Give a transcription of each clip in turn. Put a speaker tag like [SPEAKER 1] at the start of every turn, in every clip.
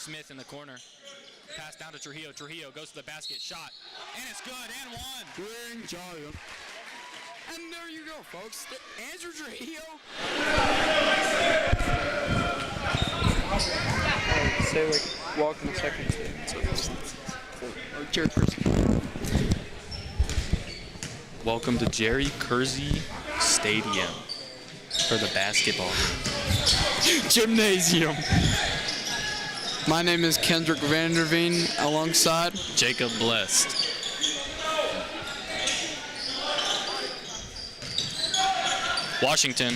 [SPEAKER 1] Smith in the corner. Pass down to Trujillo. Trujillo goes to the basket. Shot. And it's good. And one.
[SPEAKER 2] Green Giant. And there you go, folks. Andrew Trujillo. Say, like, welcome a second. Or chairperson.
[SPEAKER 1] Welcome to Jerry Kersey Stadium for the basketball
[SPEAKER 2] Gymnasium. My name is Kendrick Vanderveen, alongside
[SPEAKER 1] Jacob Blessed. Washington.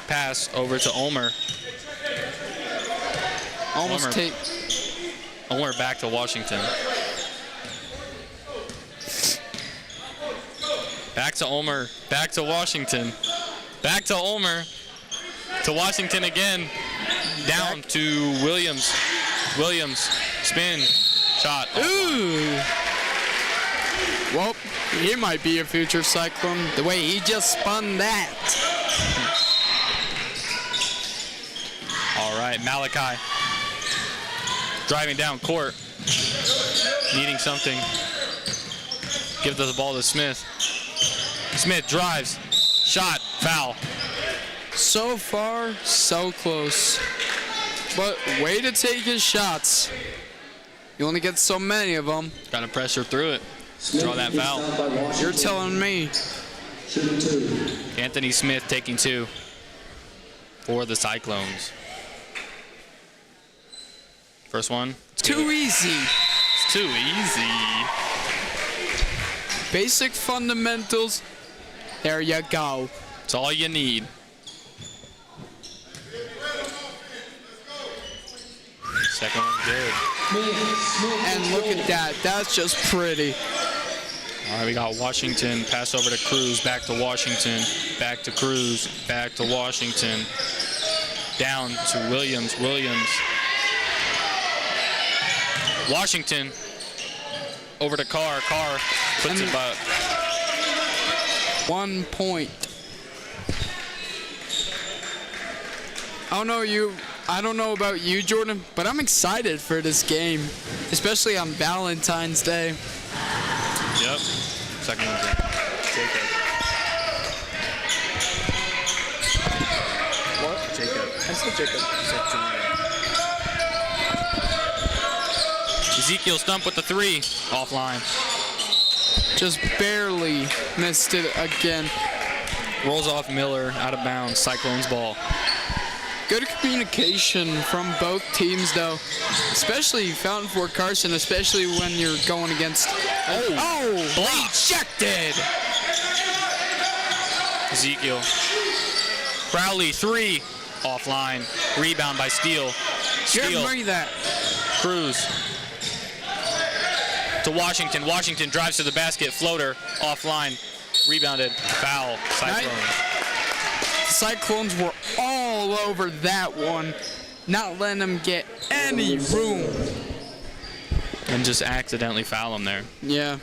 [SPEAKER 1] Pass over to Ulmer. Ulmer back to Washington. Back to Ulmer. Back to Washington. Back to Ulmer. To Washington again. Down to Williams. Williams. Spin. Shot.
[SPEAKER 2] Ooh. Well, he might be a future Cyclone. The way he just spun that.
[SPEAKER 1] All right, Malachi. Driving down court. Needing something. Give the ball to Smith. Smith drives. Shot. Foul.
[SPEAKER 2] So far, so close. But way to take his shots. You only get so many of them.
[SPEAKER 1] Got to pressure through it. Draw that foul.
[SPEAKER 2] You're telling me.
[SPEAKER 1] Anthony Smith taking 2 for the Cyclones. First one.
[SPEAKER 2] Too easy.
[SPEAKER 1] It's too easy.
[SPEAKER 2] Basic fundamentals. There you go.
[SPEAKER 1] It's all you need. Second one's good.
[SPEAKER 2] And look at that. That's just pretty.
[SPEAKER 1] All right, we got Washington. Pass over to Cruz. Back to Washington. Back to Cruz. Back to Washington. Down to Williams. Williams. Washington. Over to Carr. Carr puts it by
[SPEAKER 2] 1 point. I don't know about you, Jordan, but I'm excited for this game, especially on Valentine's Day.
[SPEAKER 1] Yep. Second one's in. Jacob.
[SPEAKER 2] What?
[SPEAKER 1] Jacob.
[SPEAKER 2] I said Jacob.
[SPEAKER 1] Ezekiel Stump with the 3. Offline.
[SPEAKER 2] Just barely missed it again.
[SPEAKER 1] Rolls off Miller, out of bounds. Cyclones ball.
[SPEAKER 2] Good communication from both teams, though. Especially Fountain Fort Carson, especially when you're going against...
[SPEAKER 1] Block.
[SPEAKER 2] Ejected!
[SPEAKER 1] Ezekiel. Crowley, 3. Offline. Rebound by Steele.
[SPEAKER 2] Give me that.
[SPEAKER 1] Cruz. To Washington. Washington drives to the basket. Floater. Offline. Rebounded. Foul. Cyclones.
[SPEAKER 2] Cyclones were all over that one, not letting them get any room.
[SPEAKER 1] And just accidentally foul him there.
[SPEAKER 2] Yeah.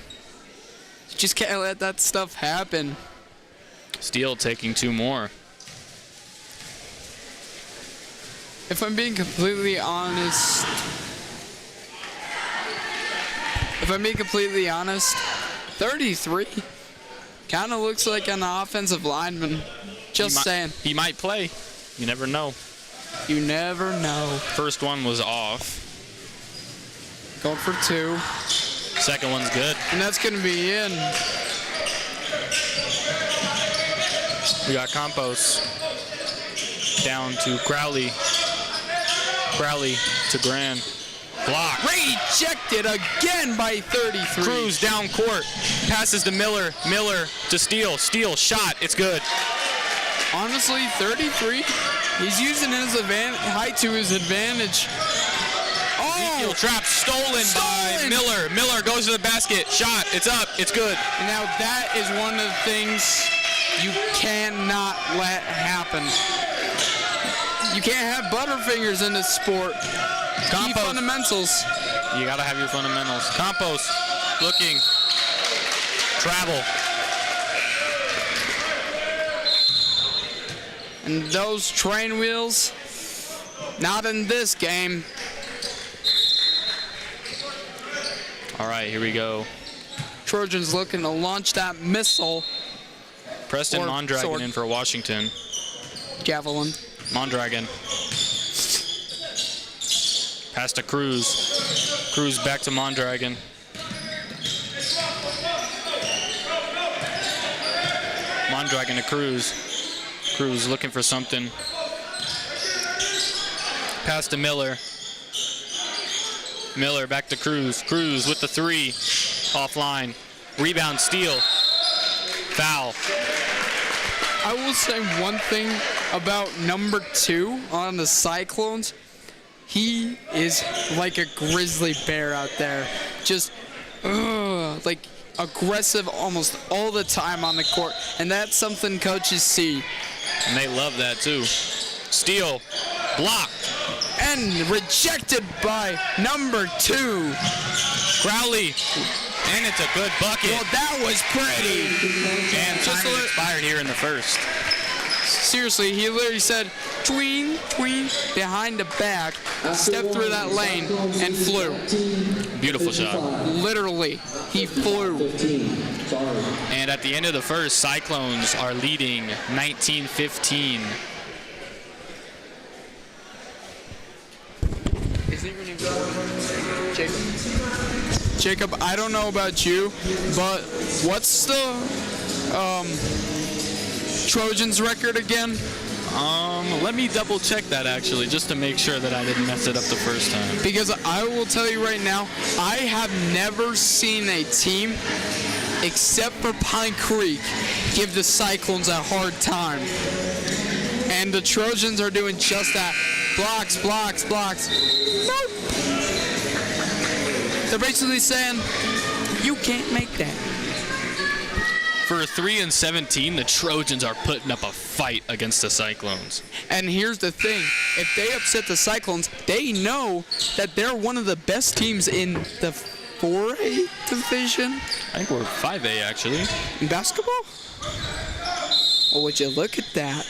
[SPEAKER 2] Just can't let that stuff happen.
[SPEAKER 1] Steele taking 2 more.
[SPEAKER 2] If I'm being completely honest, 33 kind of looks like an offensive lineman. Just saying.
[SPEAKER 1] He might play. You never know.
[SPEAKER 2] You never know.
[SPEAKER 1] First one was off.
[SPEAKER 2] Going for 2.
[SPEAKER 1] Second one's good.
[SPEAKER 2] And that's going to be in.
[SPEAKER 1] We got Campos. Down to Crowley. Crowley to Gran. Block.
[SPEAKER 2] Rejected again by 33.
[SPEAKER 1] Cruz down court. Passes to Miller. Miller to Steele. Steele shot. It's good.
[SPEAKER 2] Honestly, 33, he's using his height to his advantage.
[SPEAKER 1] Ezekiel trap stolen by Miller. Miller goes to the basket. Shot. It's up. It's good.
[SPEAKER 2] And now that is one of the things you cannot let happen. You can't have butterfingers in this sport. Key fundamentals.
[SPEAKER 1] You got to have your fundamentals. Campos looking. Travel.
[SPEAKER 2] And those train wheels Not in this game.
[SPEAKER 1] All right, here we go.
[SPEAKER 2] Trojans looking to launch that missile.
[SPEAKER 1] Preston
[SPEAKER 2] Or
[SPEAKER 1] Mondragon
[SPEAKER 2] sword.
[SPEAKER 1] in for Washington.
[SPEAKER 2] Javelin.
[SPEAKER 1] Mondragon. Pass to Cruz. Cruz back to Mondragon. Mondragon to Cruz. Cruz looking for something. Pass to Miller. Miller back to Cruz. Cruz with the 3. Offline. Rebound, steal. Foul.
[SPEAKER 2] I will say one thing about number 2 on the Cyclones. He is like a grizzly bear out there. Just, like aggressive almost all the time on the court. And that's something coaches see.
[SPEAKER 1] And they love that too. Steal. Blocked.
[SPEAKER 2] And rejected by number 2.
[SPEAKER 1] Crowley. And it's a good bucket.
[SPEAKER 2] Well, that was pretty.
[SPEAKER 1] And time is expired here in the first.
[SPEAKER 2] Seriously, he literally said, tween, tween, behind the back, stepped through that lane, and flew.
[SPEAKER 1] Beautiful shot.
[SPEAKER 2] Literally, he flew.
[SPEAKER 1] And at the end of the first, Cyclones are leading 19-15.
[SPEAKER 2] Jacob, I don't know about you, but what's the Trojans record again?
[SPEAKER 1] Let me double check that actually, just to make sure that I didn't mess it up the first time.
[SPEAKER 2] Because I will tell you right now, I have never seen a team, except for Pine Creek, give the Cyclones a hard time. And the Trojans are doing just that. Blocks, blocks, blocks. Nope. They're basically saying, you can't make that.
[SPEAKER 1] For 3-17, the Trojans are putting up a fight against the Cyclones.
[SPEAKER 2] And here's the thing. If they upset the Cyclones, they know that they're one of the best teams in the 4A division.
[SPEAKER 1] I think we're 5A actually.
[SPEAKER 2] In basketball? Well, would you look at that?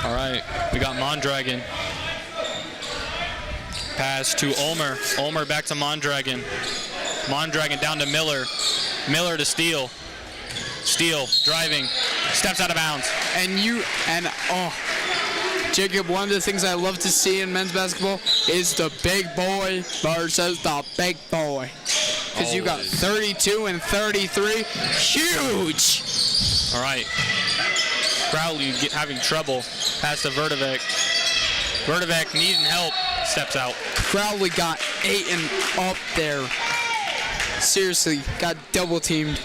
[SPEAKER 1] All right, we got Mondragon. Pass to Ulmer. Ulmer back to Mondragon. Mondragon down to Miller. Miller to Steele. Steele driving. Steps out of bounds.
[SPEAKER 2] Jacob, one of the things I love to see in men's basketball is the big boy versus the big boy. Because you got 32 and 33. Huge!
[SPEAKER 1] All right. Crowley having trouble. Pass to Verdevec. Verdevec needing help. Steps out.
[SPEAKER 2] Crowley got 8 and up there. Seriously, got double teamed.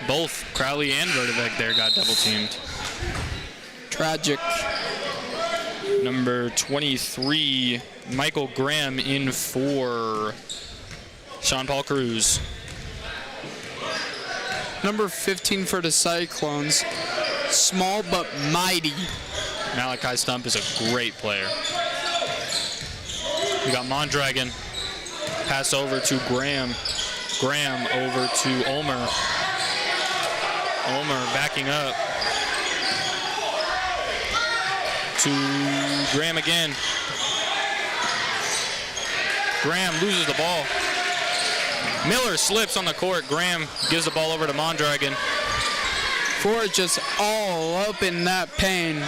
[SPEAKER 1] Both Crowley and Verdevec there got double teamed.
[SPEAKER 2] Tragic.
[SPEAKER 1] Number 23, Michael Graham in for Sean Paul Cruz.
[SPEAKER 2] Number 15 for the Cyclones. Small but mighty.
[SPEAKER 1] Malachi Stump is a great player. We got Mondragon. Pass over to Graham. Graham over to Ulmer. Ulmer backing up. To Graham again. Graham loses the ball. Miller slips on the court. Graham gives the ball over to Mondragon.
[SPEAKER 2] Ford just all up in that pain.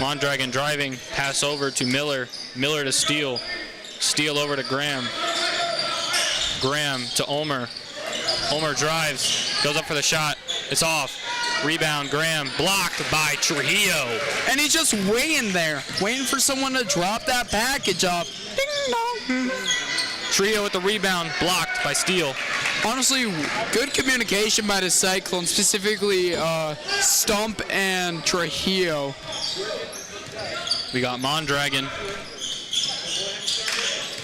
[SPEAKER 1] Mondragon driving. Pass over to Miller. Miller to Steele. Steele over to Graham. Graham to Ulmer. Ulmer drives. Goes up for the shot. It's off. Rebound, Graham, blocked by Trujillo.
[SPEAKER 2] And he's just waiting there, waiting for someone to drop that package off. Ding dong.
[SPEAKER 1] Trujillo with the rebound, blocked by Steele.
[SPEAKER 2] Honestly, good communication by the Cyclones, specifically Stump and Trujillo.
[SPEAKER 1] We got Mondragon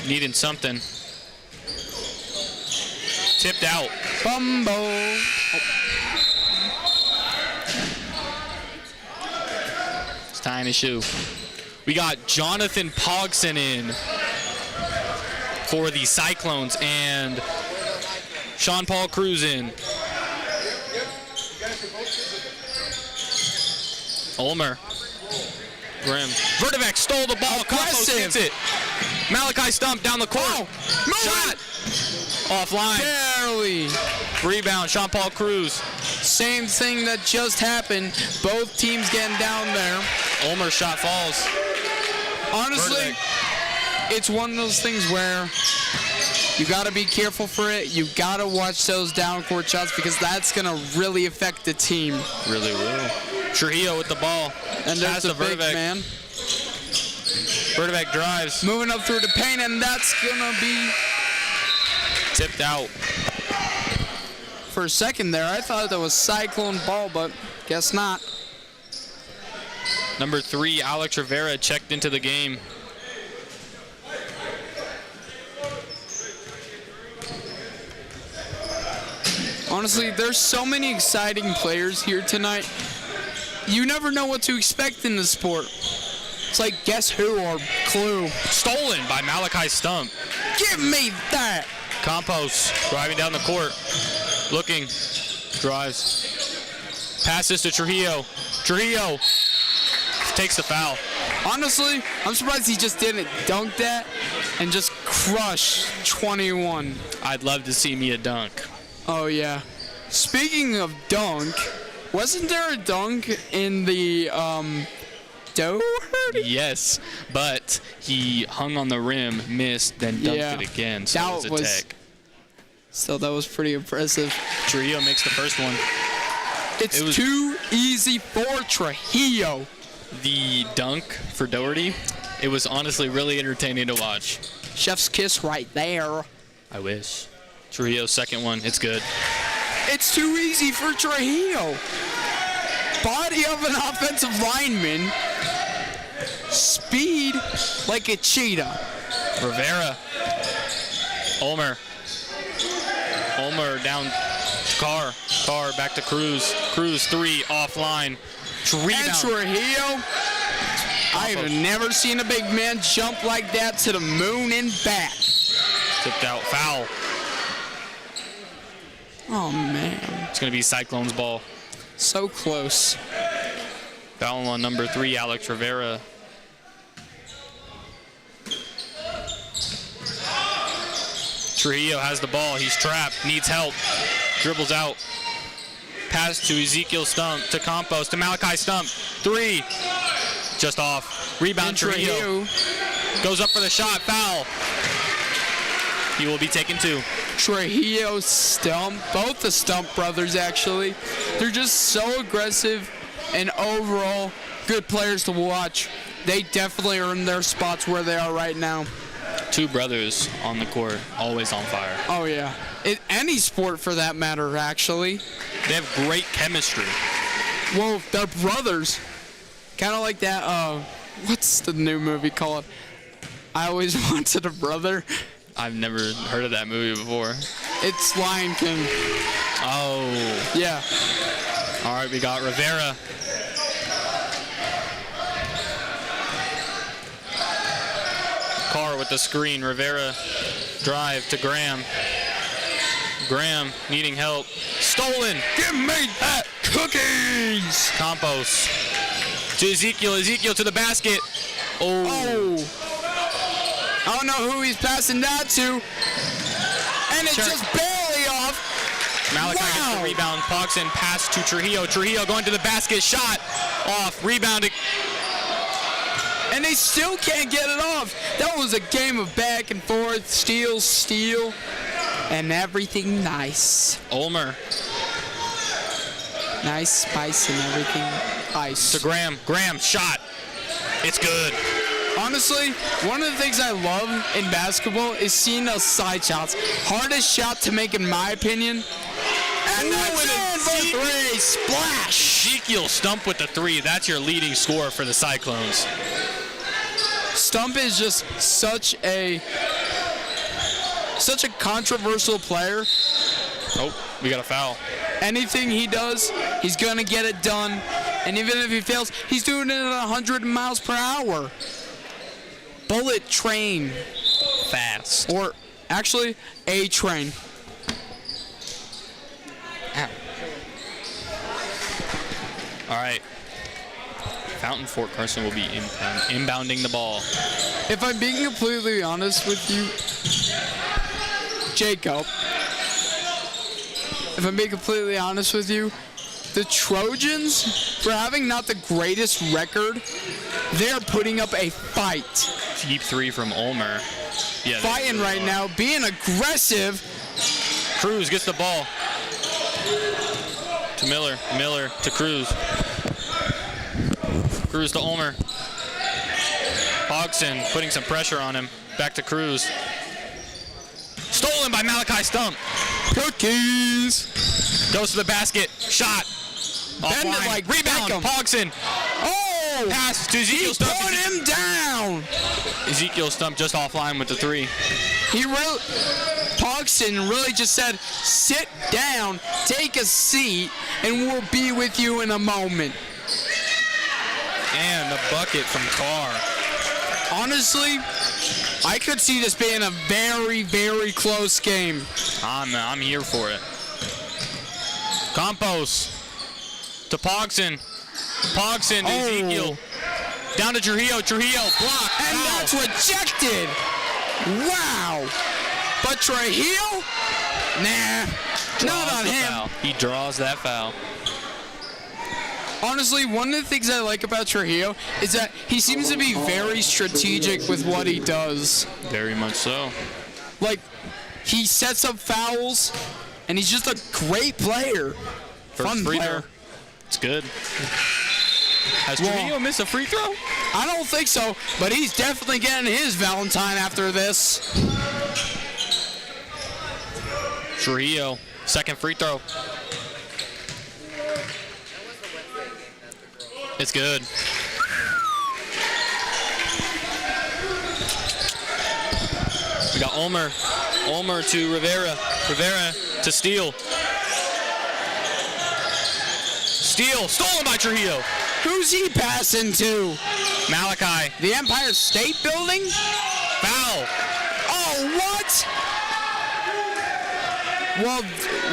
[SPEAKER 1] needing something. Tipped out.
[SPEAKER 2] Bumbo.
[SPEAKER 1] Tying his shoe. We got Jonathan Pogson in for the Cyclones and Sean Paul Cruz in. Ulmer. Grim. Verdivek stole the ball. Campos gets it. Malachi Stump down the court.
[SPEAKER 2] Oh,
[SPEAKER 1] Shot. Offline.
[SPEAKER 2] Barely.
[SPEAKER 1] Rebound. Sean Paul Cruz.
[SPEAKER 2] Same thing that just happened. Both teams getting down there.
[SPEAKER 1] Ulmer's shot falls.
[SPEAKER 2] Honestly, it's one of those things where you got to be careful for it. You got to watch those down court shots because that's going to really affect the team.
[SPEAKER 1] Really will. Trujillo with the ball.
[SPEAKER 2] And there's the big man.
[SPEAKER 1] Verdivek drives.
[SPEAKER 2] Moving up through the paint, and that's going to be
[SPEAKER 1] tipped out.
[SPEAKER 2] For a second there, I thought that was Cyclone ball, but guess not.
[SPEAKER 1] Number 3, Alex Rivera checked into the game.
[SPEAKER 2] Honestly, there's so many exciting players here tonight. You never know what to expect in the sport. It's like Guess Who or Clue.
[SPEAKER 1] Stolen by Malachi Stump.
[SPEAKER 2] Give me that!
[SPEAKER 1] Campos driving down the court. Looking. Drives. Passes to Trujillo. Trujillo takes the foul.
[SPEAKER 2] Honestly, I'm surprised he just didn't dunk that and just crush 21.
[SPEAKER 1] I'd love to see me a dunk.
[SPEAKER 2] Oh, yeah. Speaking of dunk, wasn't there a dunk in the Doherty?
[SPEAKER 1] Yes, but he hung on the rim, missed, then dunked it again, so
[SPEAKER 2] that
[SPEAKER 1] it was a tech.
[SPEAKER 2] So that was pretty impressive.
[SPEAKER 1] Trujillo makes the first one.
[SPEAKER 2] It's too easy for Trujillo.
[SPEAKER 1] The dunk for Doherty, it was honestly really entertaining to watch.
[SPEAKER 2] Chef's kiss right there.
[SPEAKER 1] I wish. Trujillo's second one, it's good.
[SPEAKER 2] It's too easy for Trujillo. Body of an offensive lineman. Speed like a cheetah.
[SPEAKER 1] Rivera. Ulmer. Ulmer down to Carr. Carr back to Cruz. Cruz 3 offline. Rebound.
[SPEAKER 2] And Trujillo. I have never seen a big man jump like that to the moon and back.
[SPEAKER 1] Tipped out. Foul.
[SPEAKER 2] Oh, man.
[SPEAKER 1] It's going to be Cyclones ball.
[SPEAKER 2] So close.
[SPEAKER 1] Foul on number 3, Alex Rivera. Trujillo has the ball. He's trapped. Needs help. Dribbles out. Pass to Ezekiel Stump. To Campos. To Malachi Stump. 3. Just off. Rebound Trujillo. Goes up for the shot. Foul. He will be taken 2.
[SPEAKER 2] Trujillo, Stump, both the Stump brothers actually. They're just so aggressive and overall good players to watch. They definitely earn their spots where they are right now.
[SPEAKER 1] 2 brothers on the court, always on fire.
[SPEAKER 2] Oh yeah, in any sport for that matter actually.
[SPEAKER 1] They have great chemistry.
[SPEAKER 2] Well, they're brothers. Kind of like that, what's the new movie called? I Always Wanted a Brother.
[SPEAKER 1] I've never heard of that movie before.
[SPEAKER 2] It's Lion King.
[SPEAKER 1] Oh.
[SPEAKER 2] Yeah.
[SPEAKER 1] All right, we got Rivera. Carr with the screen. Rivera drive to Graham. Graham needing help. Stolen.
[SPEAKER 2] Give me that cookies.
[SPEAKER 1] Campos to Ezekiel. Ezekiel to the basket. Oh.
[SPEAKER 2] I don't know who he's passing that to. And it's just barely off.
[SPEAKER 1] Malachi gets the rebound. Pogson pass to Trujillo. Trujillo going to the basket. Shot off. Rebounding.
[SPEAKER 2] And they still can't get it off. That was a game of back and forth. Steal. And everything nice.
[SPEAKER 1] Ulmer.
[SPEAKER 2] Nice spice and everything ice.
[SPEAKER 1] To Graham. Graham shot. It's good.
[SPEAKER 2] Honestly, one of the things I love in basketball is seeing those side shots. Hardest shot to make, in my opinion. And that's in for 3. Splash!
[SPEAKER 1] Ezekiel Stump with the 3. That's your leading scorer for the Cyclones.
[SPEAKER 2] Stump is just such a controversial player.
[SPEAKER 1] Oh, we got a foul.
[SPEAKER 2] Anything he does, he's going to get it done. And even if he fails, he's doing it at 100 miles per hour. Bullet train.
[SPEAKER 1] Fast.
[SPEAKER 2] Or actually, a train.
[SPEAKER 1] Ow. All right. Fountain Fort Carson will be inbounding the ball.
[SPEAKER 2] If I'm being completely honest with you, Jacob, if I'm being completely honest with you, the Trojans, for having not the greatest record, they're putting up a fight.
[SPEAKER 1] Deep three from Ulmer. Yeah,
[SPEAKER 2] fighting really right now, being aggressive.
[SPEAKER 1] Cruz gets the ball. To Miller. Miller to Cruz. Cruz to Ulmer. Hodgson putting some pressure on him. Back to Cruz. Stolen by Malachi Stump.
[SPEAKER 2] Cookies.
[SPEAKER 1] Goes to the basket. Shot.
[SPEAKER 2] Bend it like
[SPEAKER 1] rebound.
[SPEAKER 2] Beckham.
[SPEAKER 1] Pogson.
[SPEAKER 2] Oh!
[SPEAKER 1] Pass to Ezekiel Stump.
[SPEAKER 2] Put him down.
[SPEAKER 1] Ezekiel Stump just offline with the three.
[SPEAKER 2] Pogson really just said, sit down, take a seat, and we'll be with you in a moment.
[SPEAKER 1] And the bucket from Carr.
[SPEAKER 2] Honestly, I could see this being a very, very close game.
[SPEAKER 1] I'm here for it. Campos to Pogson. Pogson to Ezekiel. Down to Trujillo. Trujillo blocked.
[SPEAKER 2] And
[SPEAKER 1] foul.
[SPEAKER 2] that's rejected. Wow. But Trujillo? Nah. Not on him.
[SPEAKER 1] Foul. He draws that foul.
[SPEAKER 2] Honestly, one of the things I like about Trujillo is that he seems to be very strategic with what he does.
[SPEAKER 1] Very much so.
[SPEAKER 2] Like, he sets up fouls, and he's just a great player. Fun player.
[SPEAKER 1] It's good. Has Trujillo missed a free throw?
[SPEAKER 2] I don't think so, but he's definitely getting his Valentine after this.
[SPEAKER 1] Trujillo, second free throw. It's good. We got Ulmer. Ulmer to Rivera. Rivera to Steele. Steele, stolen by Trujillo.
[SPEAKER 2] Who's he passing to?
[SPEAKER 1] Malachi.
[SPEAKER 2] The Empire State Building?
[SPEAKER 1] Foul.
[SPEAKER 2] Oh, what? Well,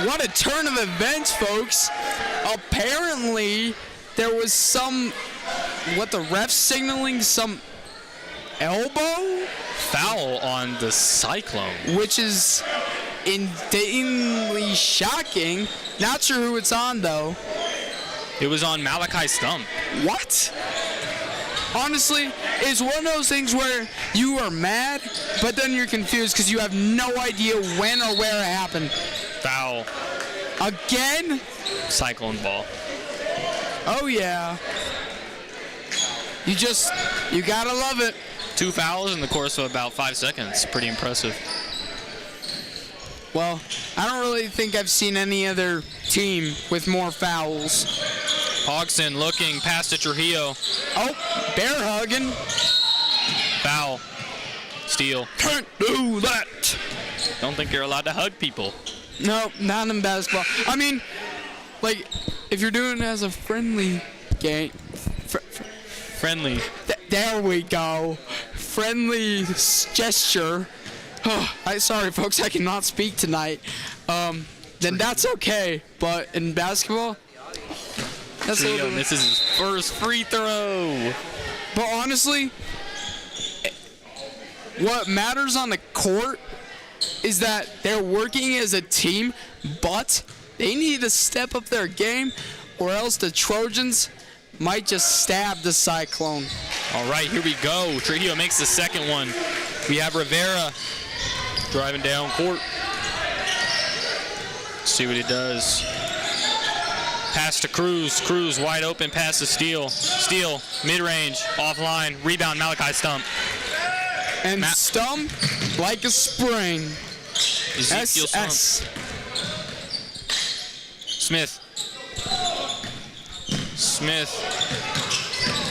[SPEAKER 2] what a turn of events, folks. Apparently, there was the ref signaling some elbow?
[SPEAKER 1] Foul on the Cyclone.
[SPEAKER 2] Which is insanely shocking. Not sure who it's on, though.
[SPEAKER 1] It was on Malachi Stump.
[SPEAKER 2] What? Honestly, it's one of those things where you are mad, but then you're confused because you have no idea when or where it happened.
[SPEAKER 1] Foul.
[SPEAKER 2] Again?
[SPEAKER 1] Cyclone ball.
[SPEAKER 2] Oh, yeah. You gotta love it.
[SPEAKER 1] 2 fouls in the course of about 5 seconds. Pretty impressive.
[SPEAKER 2] Well, I don't really think I've seen any other team with more fouls.
[SPEAKER 1] Hodgson looking, pass to Trujillo.
[SPEAKER 2] Oh, bear hugging.
[SPEAKER 1] Foul. Steal.
[SPEAKER 2] Can't do that.
[SPEAKER 1] Don't think you're allowed to hug people.
[SPEAKER 2] No, not in basketball. I mean, like, if you're doing it as a friendly game.
[SPEAKER 1] Friendly.
[SPEAKER 2] There we go. Friendly gesture. Sorry, folks, I cannot speak tonight. Then that's okay. But in basketball, that's
[SPEAKER 1] Trio misses his first free throw.
[SPEAKER 2] But honestly, what matters on the court is that they're working as a team, but they need to step up their game, or else the Trojans might just stab the Cyclone.
[SPEAKER 1] All right, here we go. Trujillo makes the second one. We have Rivera driving down court. See what he does. Pass to Cruz. Cruz wide open. Pass to Steele. Steele, mid-range, offline. Rebound, Malachi Stump.
[SPEAKER 2] And Stump like a spring.
[SPEAKER 1] Ezekiel Stump. Smith. Smith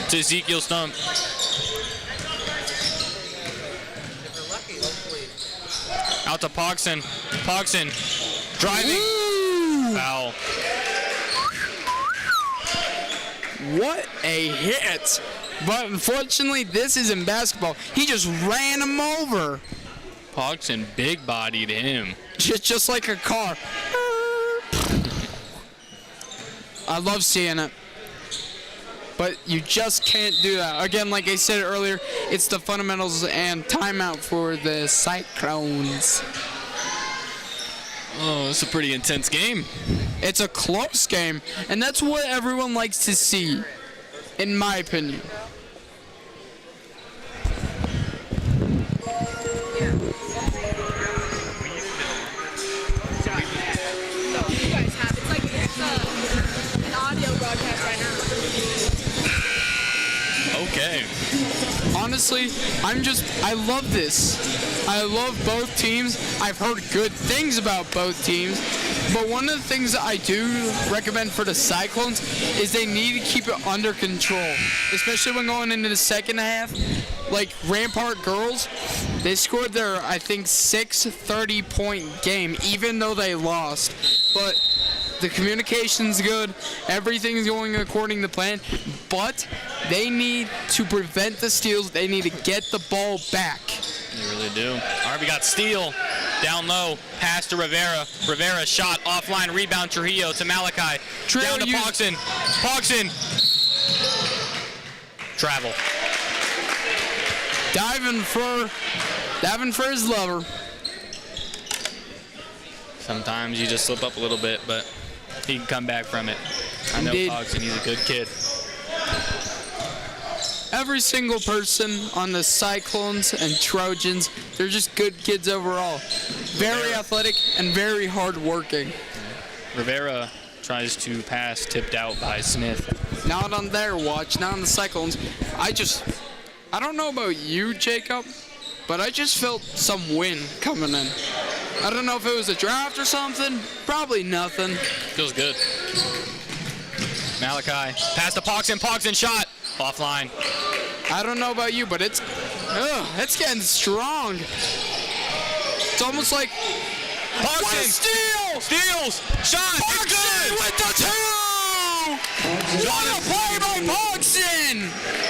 [SPEAKER 1] to Ezekiel Stump. Out to Pogson. Pogson driving.
[SPEAKER 2] Ooh.
[SPEAKER 1] Foul.
[SPEAKER 2] What a hit. But unfortunately, this isn't basketball. He just ran him over.
[SPEAKER 1] Pogson big-bodied him.
[SPEAKER 2] Just like a car. I love seeing it. but you just can't do that. Again, like I said earlier, it's the fundamentals and timeout for the CyChrons.
[SPEAKER 1] Oh, it's a pretty intense game.
[SPEAKER 2] It's a close game, and that's what everyone likes to see, in my opinion.
[SPEAKER 3] An audio broadcast right now.
[SPEAKER 1] Okay.
[SPEAKER 2] Honestly, I love this. I love both teams. I've heard good things about both teams. But one of the things that I do recommend for the Cyclones is they need to keep it under control, especially when going into the second half. Like Rampart girls, they scored their, I think, 6 30-point game, even though they lost. But the communication's good, everything's going according to plan, but they need to prevent the steals. They need to get the ball back.
[SPEAKER 1] They really do. All right, we got steal. Down low, pass to Rivera. Rivera shot, offline, rebound, Trujillo to Malachi. Down to Pogson. Pogson. Travel.
[SPEAKER 2] Diving for his lover.
[SPEAKER 1] Sometimes you just slip up a little bit, but he can come back from it. I know
[SPEAKER 2] Indeed.
[SPEAKER 1] Pogson, he's a good kid.
[SPEAKER 2] Every single person on the Cyclones and Trojans, they're just good kids overall. Very athletic and very hardworking.
[SPEAKER 1] Rivera tries to pass, tipped out by Smith.
[SPEAKER 2] Not on their watch, not on the Cyclones. I don't know about you, Jacob, but I just felt some wind coming in. I don't know if it was a draft or something. Probably nothing.
[SPEAKER 1] Feels good. Malachi, pass to Pogson. Pogson shot. Offline.
[SPEAKER 2] I don't know about you, but it's getting strong. It's almost like
[SPEAKER 1] Pogson.
[SPEAKER 2] what a steal!
[SPEAKER 1] Steals. Shot.
[SPEAKER 2] Pogson with the 2! What a play by Pogson!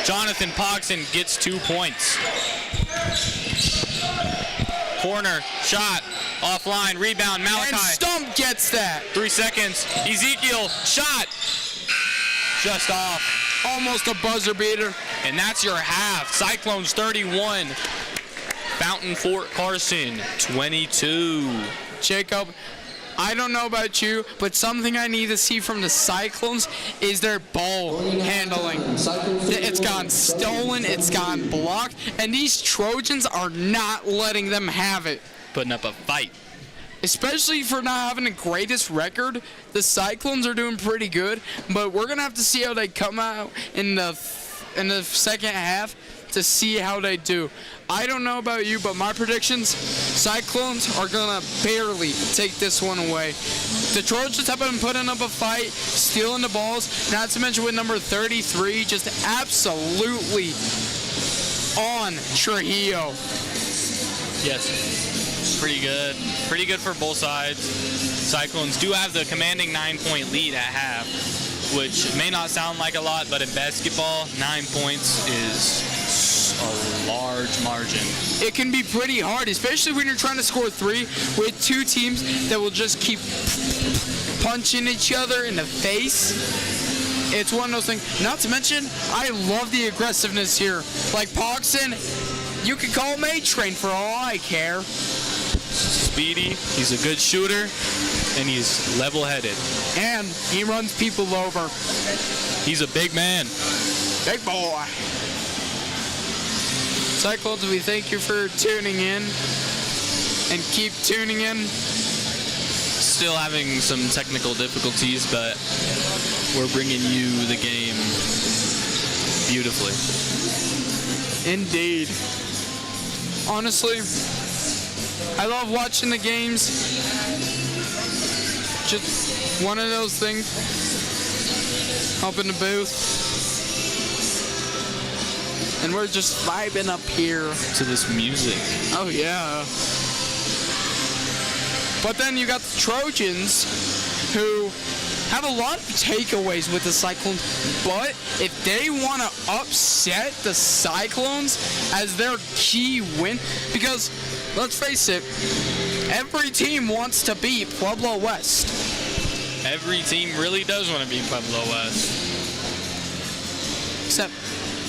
[SPEAKER 1] Jonathan Pogson gets 2 points. Corner, shot, offline, rebound, Malachi.
[SPEAKER 2] And Stump gets that.
[SPEAKER 1] 3 seconds. Ezekiel, shot. Just off.
[SPEAKER 2] Almost a buzzer beater.
[SPEAKER 1] And that's your half. Cyclones 31. Fountain Fort Carson 22.
[SPEAKER 2] Jacob, I don't know about you, but something I need to see from the Cyclones is their ball handling. It's gone stolen, it's gone blocked, and these Trojans are not letting them have it.
[SPEAKER 1] Putting up a fight.
[SPEAKER 2] Especially for not having the greatest record, the Cyclones are doing pretty good, but we're going to have to see how they come out in the second half to see how they do. I don't know about you, but my predictions, Cyclones are going to barely take this one away. The Trojans have been putting up a fight, stealing the balls, not to mention with number 33, just absolutely on Trujillo.
[SPEAKER 1] Yes. Pretty good. Pretty good for both sides. Cyclones do have the commanding 9-point lead at half, which may not sound like a lot, but in basketball, 9 points is a large margin.
[SPEAKER 2] It can be pretty hard, especially when you're trying to score 3 with 2 teams that will just keep punching each other in the face. It's one of those things. Not to mention, I love the aggressiveness here. Like Pogson, you can call him A-Train for all I care.
[SPEAKER 1] Speedy, he's a good shooter, and he's level-headed.
[SPEAKER 2] And he runs people over.
[SPEAKER 1] He's a big man.
[SPEAKER 2] Big boy. Cyclones, we thank you for tuning in. And keep tuning in.
[SPEAKER 1] Still having some technical difficulties, but we're bringing you the game beautifully.
[SPEAKER 2] Indeed. Honestly, I love watching the games. Just one of those things. Up in the booth. And we're just vibing up here.
[SPEAKER 1] To this music.
[SPEAKER 2] Oh, yeah. But then you got the Trojans, who have a lot of takeaways with the Cyclones. But if they want to upset the Cyclones as their key win, because let's face it, every team wants to beat Pueblo West.
[SPEAKER 1] Every team really does want to beat Pueblo West.
[SPEAKER 2] except,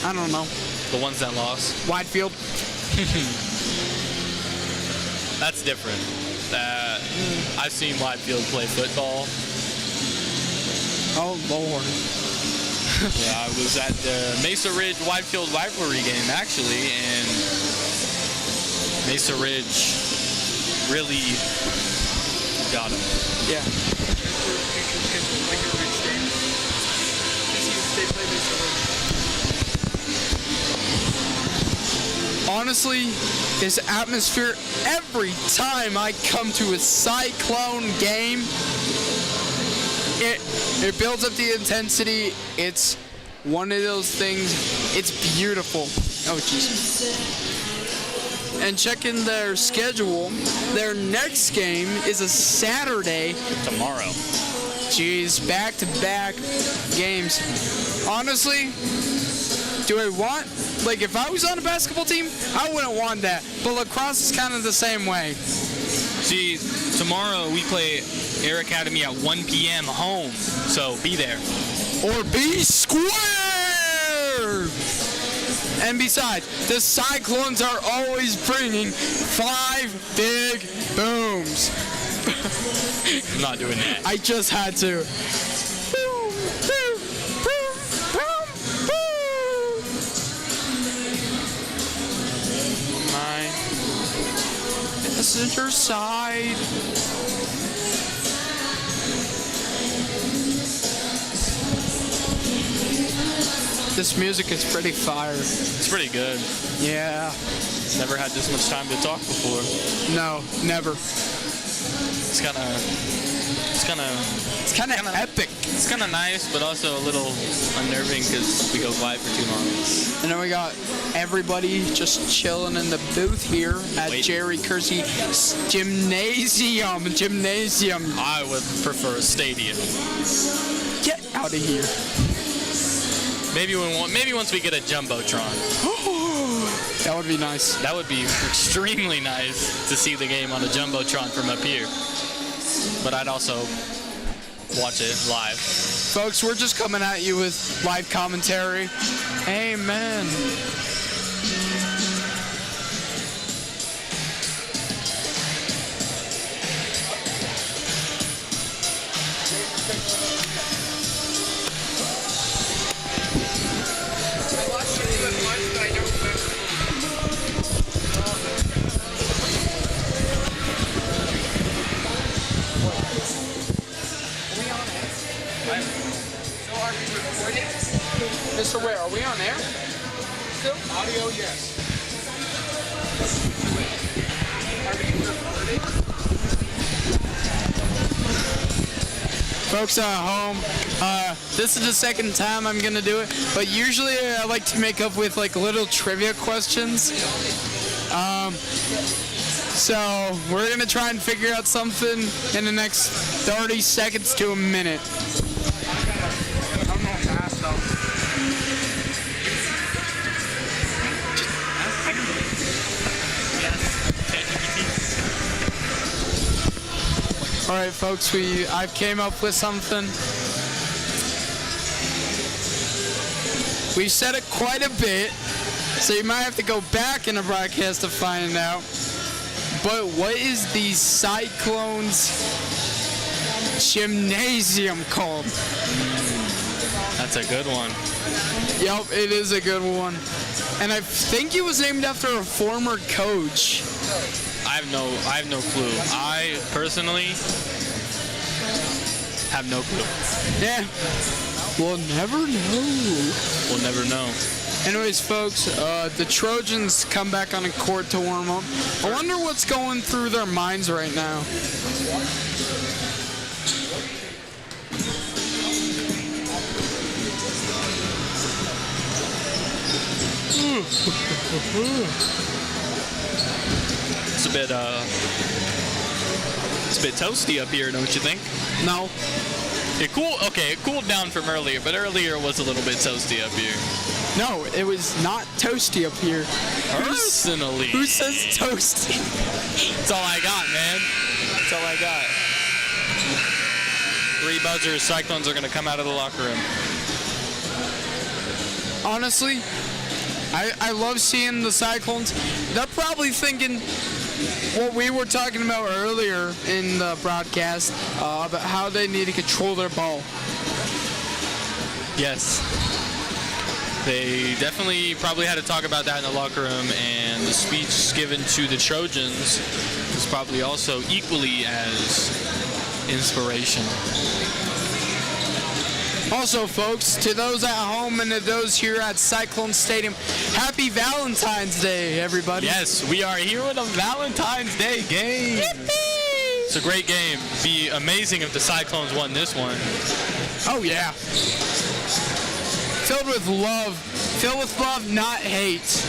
[SPEAKER 2] I don't know,
[SPEAKER 1] The ones that lost.
[SPEAKER 2] Whitefield.
[SPEAKER 1] That's different. I've seen Whitefield play football.
[SPEAKER 2] Oh, Lord.
[SPEAKER 1] Yeah, I was at the Mesa Ridge Whitefield rivalry game, actually, and Mesa Ridge really got him.
[SPEAKER 2] Yeah. Honestly, this atmosphere, every time I come to a CyChron game, it builds up the intensity. It's one of those things. It's beautiful. Oh, jeez. And checking their schedule, their next game is a Saturday.
[SPEAKER 1] Tomorrow.
[SPEAKER 2] Jeez, back-to-back games. Honestly, do I want, like, if I was on a basketball team, I wouldn't want that. But lacrosse is kind of the same way.
[SPEAKER 1] See, tomorrow we play Air Academy at 1 p.m. home, so be there.
[SPEAKER 2] Or be square! And besides, the CyChrones are always bringing 5 big booms.
[SPEAKER 1] I'm not doing that.
[SPEAKER 2] I just had to. Boom, boom, boom, boom, boom. My passenger side. This music is pretty fire.
[SPEAKER 1] It's pretty good.
[SPEAKER 2] Yeah.
[SPEAKER 1] Never had this much time to talk before.
[SPEAKER 2] No, never.
[SPEAKER 1] It's kind of
[SPEAKER 2] Epic.
[SPEAKER 1] It's kind of nice, but also a little unnerving because we go quiet for too long.
[SPEAKER 2] And then we got everybody just chilling in the booth here at Jerry Kersey Gymnasium.
[SPEAKER 1] I would prefer a stadium.
[SPEAKER 2] Get out of here.
[SPEAKER 1] Maybe once we get a jumbotron.
[SPEAKER 2] That would be nice.
[SPEAKER 1] That would be extremely nice to see the game on a jumbotron from up here. But I'd also watch it live.
[SPEAKER 2] Folks, we're just coming at you with live commentary. Amen. Mr. Ware, are we on air? Still? Audio, yes. Folks at home, this is the second time I'm gonna do it, but usually I like to make up with like little trivia questions. So we're gonna try and figure out something in the next 30 seconds to a minute. All right, folks, I've came up with something. We've said it quite a bit, so you might have to go back in the broadcast to find out. But what is the CyChron's gymnasium called?
[SPEAKER 1] That's a good one.
[SPEAKER 2] Yep, it is a good one. And I think it was named after a former coach.
[SPEAKER 1] I have no clue. I personally have no clue.
[SPEAKER 2] Yeah. We'll never know.
[SPEAKER 1] We'll never know.
[SPEAKER 2] Anyways, folks, the Trojans come back on the court to warm up. I wonder what's going through their minds right now.
[SPEAKER 1] It's a bit toasty up here, don't you think?
[SPEAKER 2] No.
[SPEAKER 1] It cooled down from earlier, but earlier was a little bit toasty up here.
[SPEAKER 2] No, it was not toasty up here.
[SPEAKER 1] Personally.
[SPEAKER 2] Who says toasty?
[SPEAKER 1] That's all I got, man. That's all I got. 3 buzzers, Cyclones are going to come out of the locker room.
[SPEAKER 2] honestly, I love seeing the Cyclones. They're probably thinking what we were talking about earlier in the broadcast about how they need to control their ball.
[SPEAKER 1] Yes. They definitely probably had to talk about that in the locker room, and the speech given to the Trojans was probably also equally as inspirational.
[SPEAKER 2] Also, folks, to those at home and to those here at Cyclone Stadium, happy Valentine's Day, everybody.
[SPEAKER 1] Yes, we are here with a Valentine's Day game.
[SPEAKER 2] Yippee!
[SPEAKER 1] It's a great game. It'd be amazing if the Cyclones won this one.
[SPEAKER 2] Oh, yeah. Filled with love, not hate.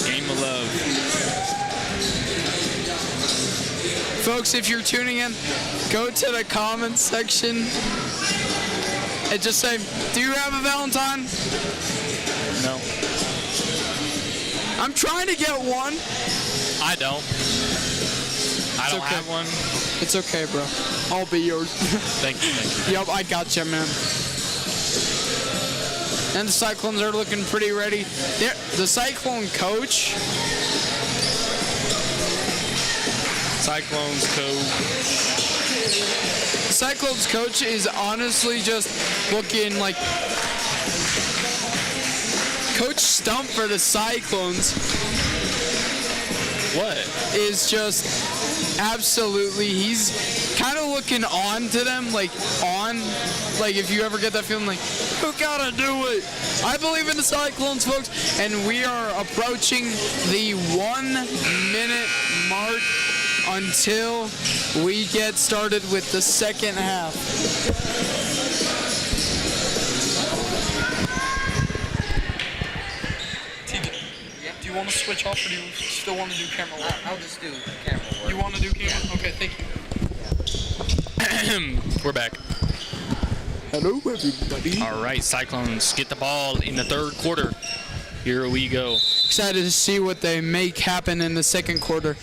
[SPEAKER 1] Game of love.
[SPEAKER 2] Folks, if you're tuning in, go to the comments section and just say, do you have a Valentine?
[SPEAKER 1] No.
[SPEAKER 2] I'm trying to get one.
[SPEAKER 1] I don't. I don't
[SPEAKER 2] okay.
[SPEAKER 1] have one.
[SPEAKER 2] It's okay, bro. I'll be yours.
[SPEAKER 1] Thank you.
[SPEAKER 2] Yep, I got you, man. And the Cyclones are looking pretty ready. The Cyclone coach.
[SPEAKER 1] Cyclones coach.
[SPEAKER 2] Cyclones coach is honestly just looking like Coach Stump for the Cyclones.
[SPEAKER 1] What?
[SPEAKER 2] Is just absolutely, he's kind of looking on to them, like if you ever get that feeling like, who gotta do it? I believe in the Cyclones, folks, and we are approaching the 1 minute mark until we get started with the second half. Do you want to switch off, or do you still want to do camera work?
[SPEAKER 4] I'll just do camera work.
[SPEAKER 2] You want to do camera? Okay, thank you.
[SPEAKER 1] We're back.
[SPEAKER 2] Hello, everybody.
[SPEAKER 1] All right, Cyclones get the ball in the third quarter. Here we go.
[SPEAKER 2] Excited to see what they make happen in the second quarter.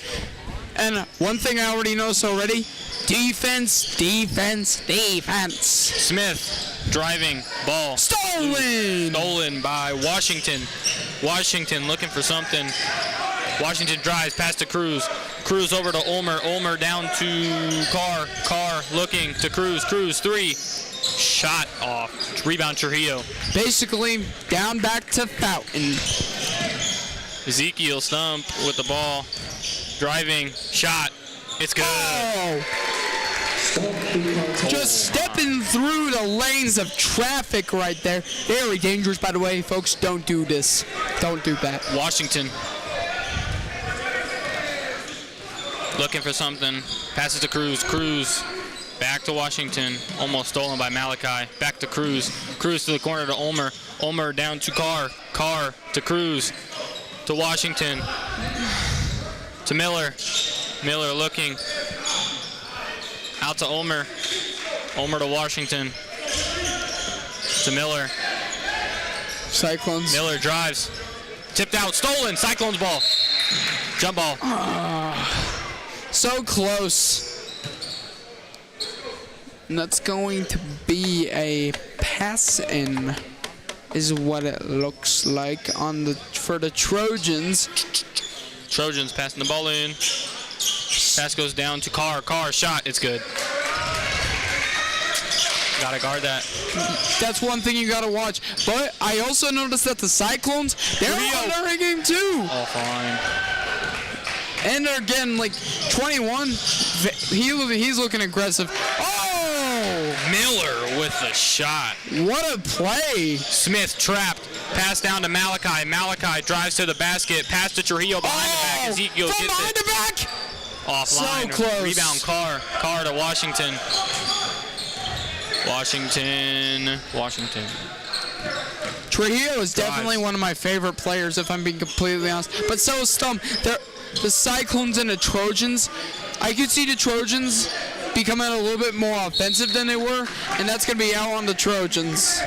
[SPEAKER 2] And one thing I already know already, defense, defense, defense.
[SPEAKER 1] Smith driving, ball.
[SPEAKER 2] Stolen!
[SPEAKER 1] Stolen by Washington. Washington looking for something. Washington drives past to Cruz. Cruz over to Ulmer. Ulmer down to Carr. Carr looking to Cruz. Cruz three. Shot off. Rebound Trujillo.
[SPEAKER 2] Basically, down back to Fountain.
[SPEAKER 1] Ezekiel Stump with the ball. Driving. Shot. It's good.
[SPEAKER 2] Oh! Just stepping through the lanes of traffic right there. Very dangerous, by the way, folks. Don't do this. Don't do that.
[SPEAKER 1] Washington. Looking for something. Passes to Cruz. Cruz. Back to Washington. Almost stolen by Malachi. Back to Cruz. Cruz to the corner to Ulmer. Ulmer down to Carr. Carr to Cruz. To Washington. To Miller. Miller looking. Out to Ulmer. Ulmer to Washington. To Miller.
[SPEAKER 2] Cyclones.
[SPEAKER 1] Miller drives. Tipped out. Stolen. Cyclones ball. Jump ball.
[SPEAKER 2] So close. And that's going to be a pass in, is what it looks like for the Trojans.
[SPEAKER 1] Trojans passing the ball in. Pass goes down to Carr. Carr shot. It's good. Gotta guard that.
[SPEAKER 2] That's one thing you gotta watch. But I also noticed that the Cyclones, they're under a game too.
[SPEAKER 1] All fine.
[SPEAKER 2] And they're getting like 21. He's looking aggressive. Oh!
[SPEAKER 1] Miller with the shot.
[SPEAKER 2] What a play.
[SPEAKER 1] Smith trapped. Pass down to Malachi. Malachi drives to the basket. Pass to Trujillo behind the back. Ezekiel
[SPEAKER 2] from
[SPEAKER 1] gets
[SPEAKER 2] behind
[SPEAKER 1] it.
[SPEAKER 2] the back.
[SPEAKER 1] Offline.
[SPEAKER 2] So close.
[SPEAKER 1] Rebound Carr. Carr to Washington. Washington.
[SPEAKER 2] Trujillo is definitely one of my favorite players, if I'm being completely honest. But so is Stump. The Cyclones and the Trojans, I could see the Trojans becoming a little bit more offensive than they were, and that's going to be out on the Trojans.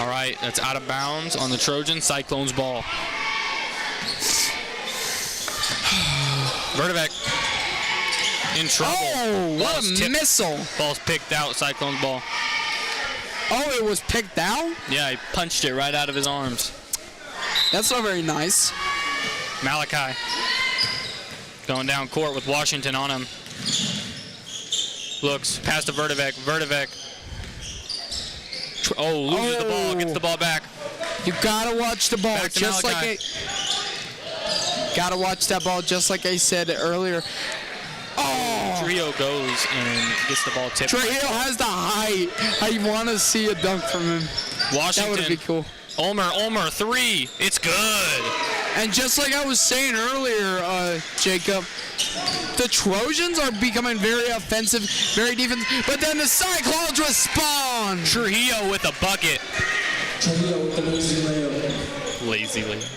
[SPEAKER 1] All right, that's out of bounds on the Trojans. Cyclones ball. Vertivec in trouble.
[SPEAKER 2] Oh, what
[SPEAKER 1] Ball's
[SPEAKER 2] a
[SPEAKER 1] tipped.
[SPEAKER 2] missile.
[SPEAKER 1] Ball's picked out. Cyclones ball.
[SPEAKER 2] Oh, it was picked out?
[SPEAKER 1] Yeah, he punched it right out of his arms.
[SPEAKER 2] That's not very nice.
[SPEAKER 1] Malachi going down court with Washington on him. Looks past to Verdevec. Verdevec. Loses the ball. Gets the ball back.
[SPEAKER 2] You gotta watch the ball,
[SPEAKER 1] Back to
[SPEAKER 2] just
[SPEAKER 1] Malachi.
[SPEAKER 2] like gotta watch that ball, just like I said earlier. Oh!
[SPEAKER 1] Trujillo goes and gets the ball tipped.
[SPEAKER 2] Trujillo has the height. I want to see a dunk from him.
[SPEAKER 1] Washington.
[SPEAKER 2] That would be cool.
[SPEAKER 1] Ulmer, three. It's good.
[SPEAKER 2] And just like I was saying earlier, Jacob, the Trojans are becoming very offensive, very defensive, but then the Cyclones respond.
[SPEAKER 1] Trujillo with a bucket. Lazy layup.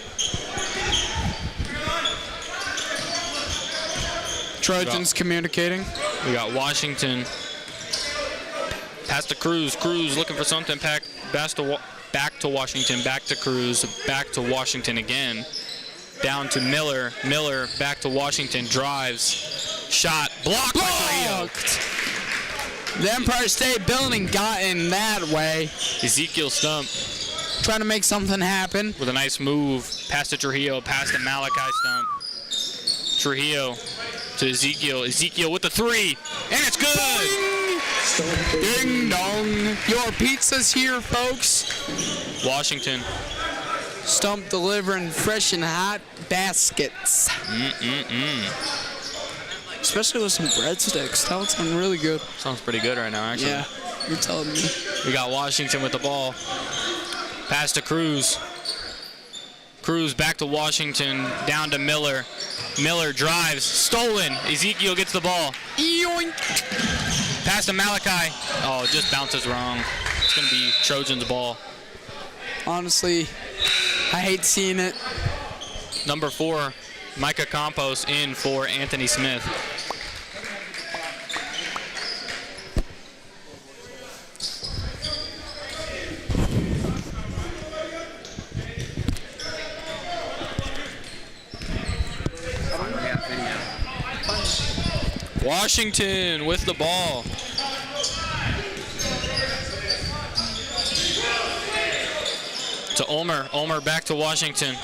[SPEAKER 2] Trojans communicating.
[SPEAKER 1] We got Washington. Pass to Cruz. Cruz looking for something. Back to Washington. Back to Cruz. Back to Washington again. Down to Miller. Miller back to Washington. Drives. Shot. Blocked by Trujillo.
[SPEAKER 2] The Empire State Building got in that way.
[SPEAKER 1] Ezekiel Stump
[SPEAKER 2] Trying to make something happen.
[SPEAKER 1] with a nice move. Pass to Trujillo. Pass to Malachi Stump. Trujillo to Ezekiel. Ezekiel with the three. And it's good.
[SPEAKER 2] Ding dong. Your pizza's here, folks.
[SPEAKER 1] Washington.
[SPEAKER 2] Stump delivering fresh and hot baskets. Especially with some breadsticks. That would sound really good.
[SPEAKER 1] Sounds pretty good right now, actually.
[SPEAKER 2] Yeah, you're telling me.
[SPEAKER 1] We got Washington with the ball. Pass to Cruz. Cruz back to Washington. Down to Miller. Miller drives. Stolen. Ezekiel gets the ball.
[SPEAKER 2] Yoink.
[SPEAKER 1] Pass to Malachi. Oh, it just bounces wrong. It's going to be Trojans' ball.
[SPEAKER 2] Honestly, I hate seeing it.
[SPEAKER 1] Number 4, Micah Campos in for Anthony Smith. Washington with the ball. To Ulmer. Ulmer back to Washington.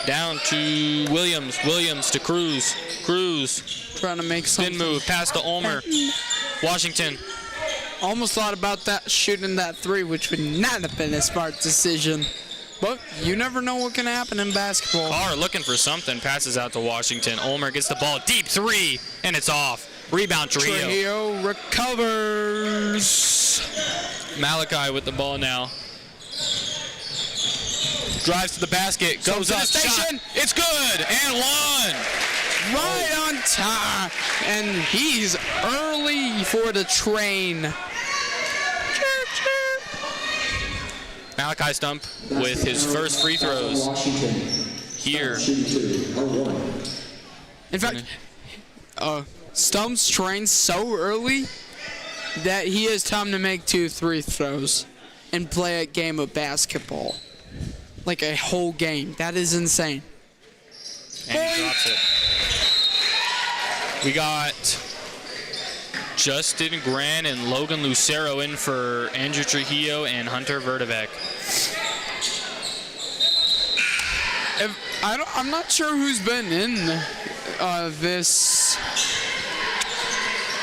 [SPEAKER 1] Down to Williams. Williams to Cruz. Cruz.
[SPEAKER 2] Trying to make
[SPEAKER 1] Spin
[SPEAKER 2] something.
[SPEAKER 1] move. Pass to Ulmer. Washington.
[SPEAKER 2] Almost thought about that shooting that three, which would not have been a smart decision. But you never know what can happen in basketball.
[SPEAKER 1] Carr looking for something. Passes out to Washington. Ulmer gets the ball. Deep three. And it's off. Rebound Trujillo.
[SPEAKER 2] Trujillo recovers.
[SPEAKER 1] Malachi with the ball now. Drives to the basket. Goes up. Shot. It's good. And one.
[SPEAKER 2] Right on time. And he's early for the train.
[SPEAKER 1] Malachi Stump with his first free throws here.
[SPEAKER 2] In fact, Stump's trained so early that he has time to make 2 free throws and play a game of basketball. Like a whole game. That is insane.
[SPEAKER 1] And he drops it. We got Justin Gran and Logan Lucero in for Andrew Trujillo and Hunter Verdevec.
[SPEAKER 2] I'm not sure who's been in this.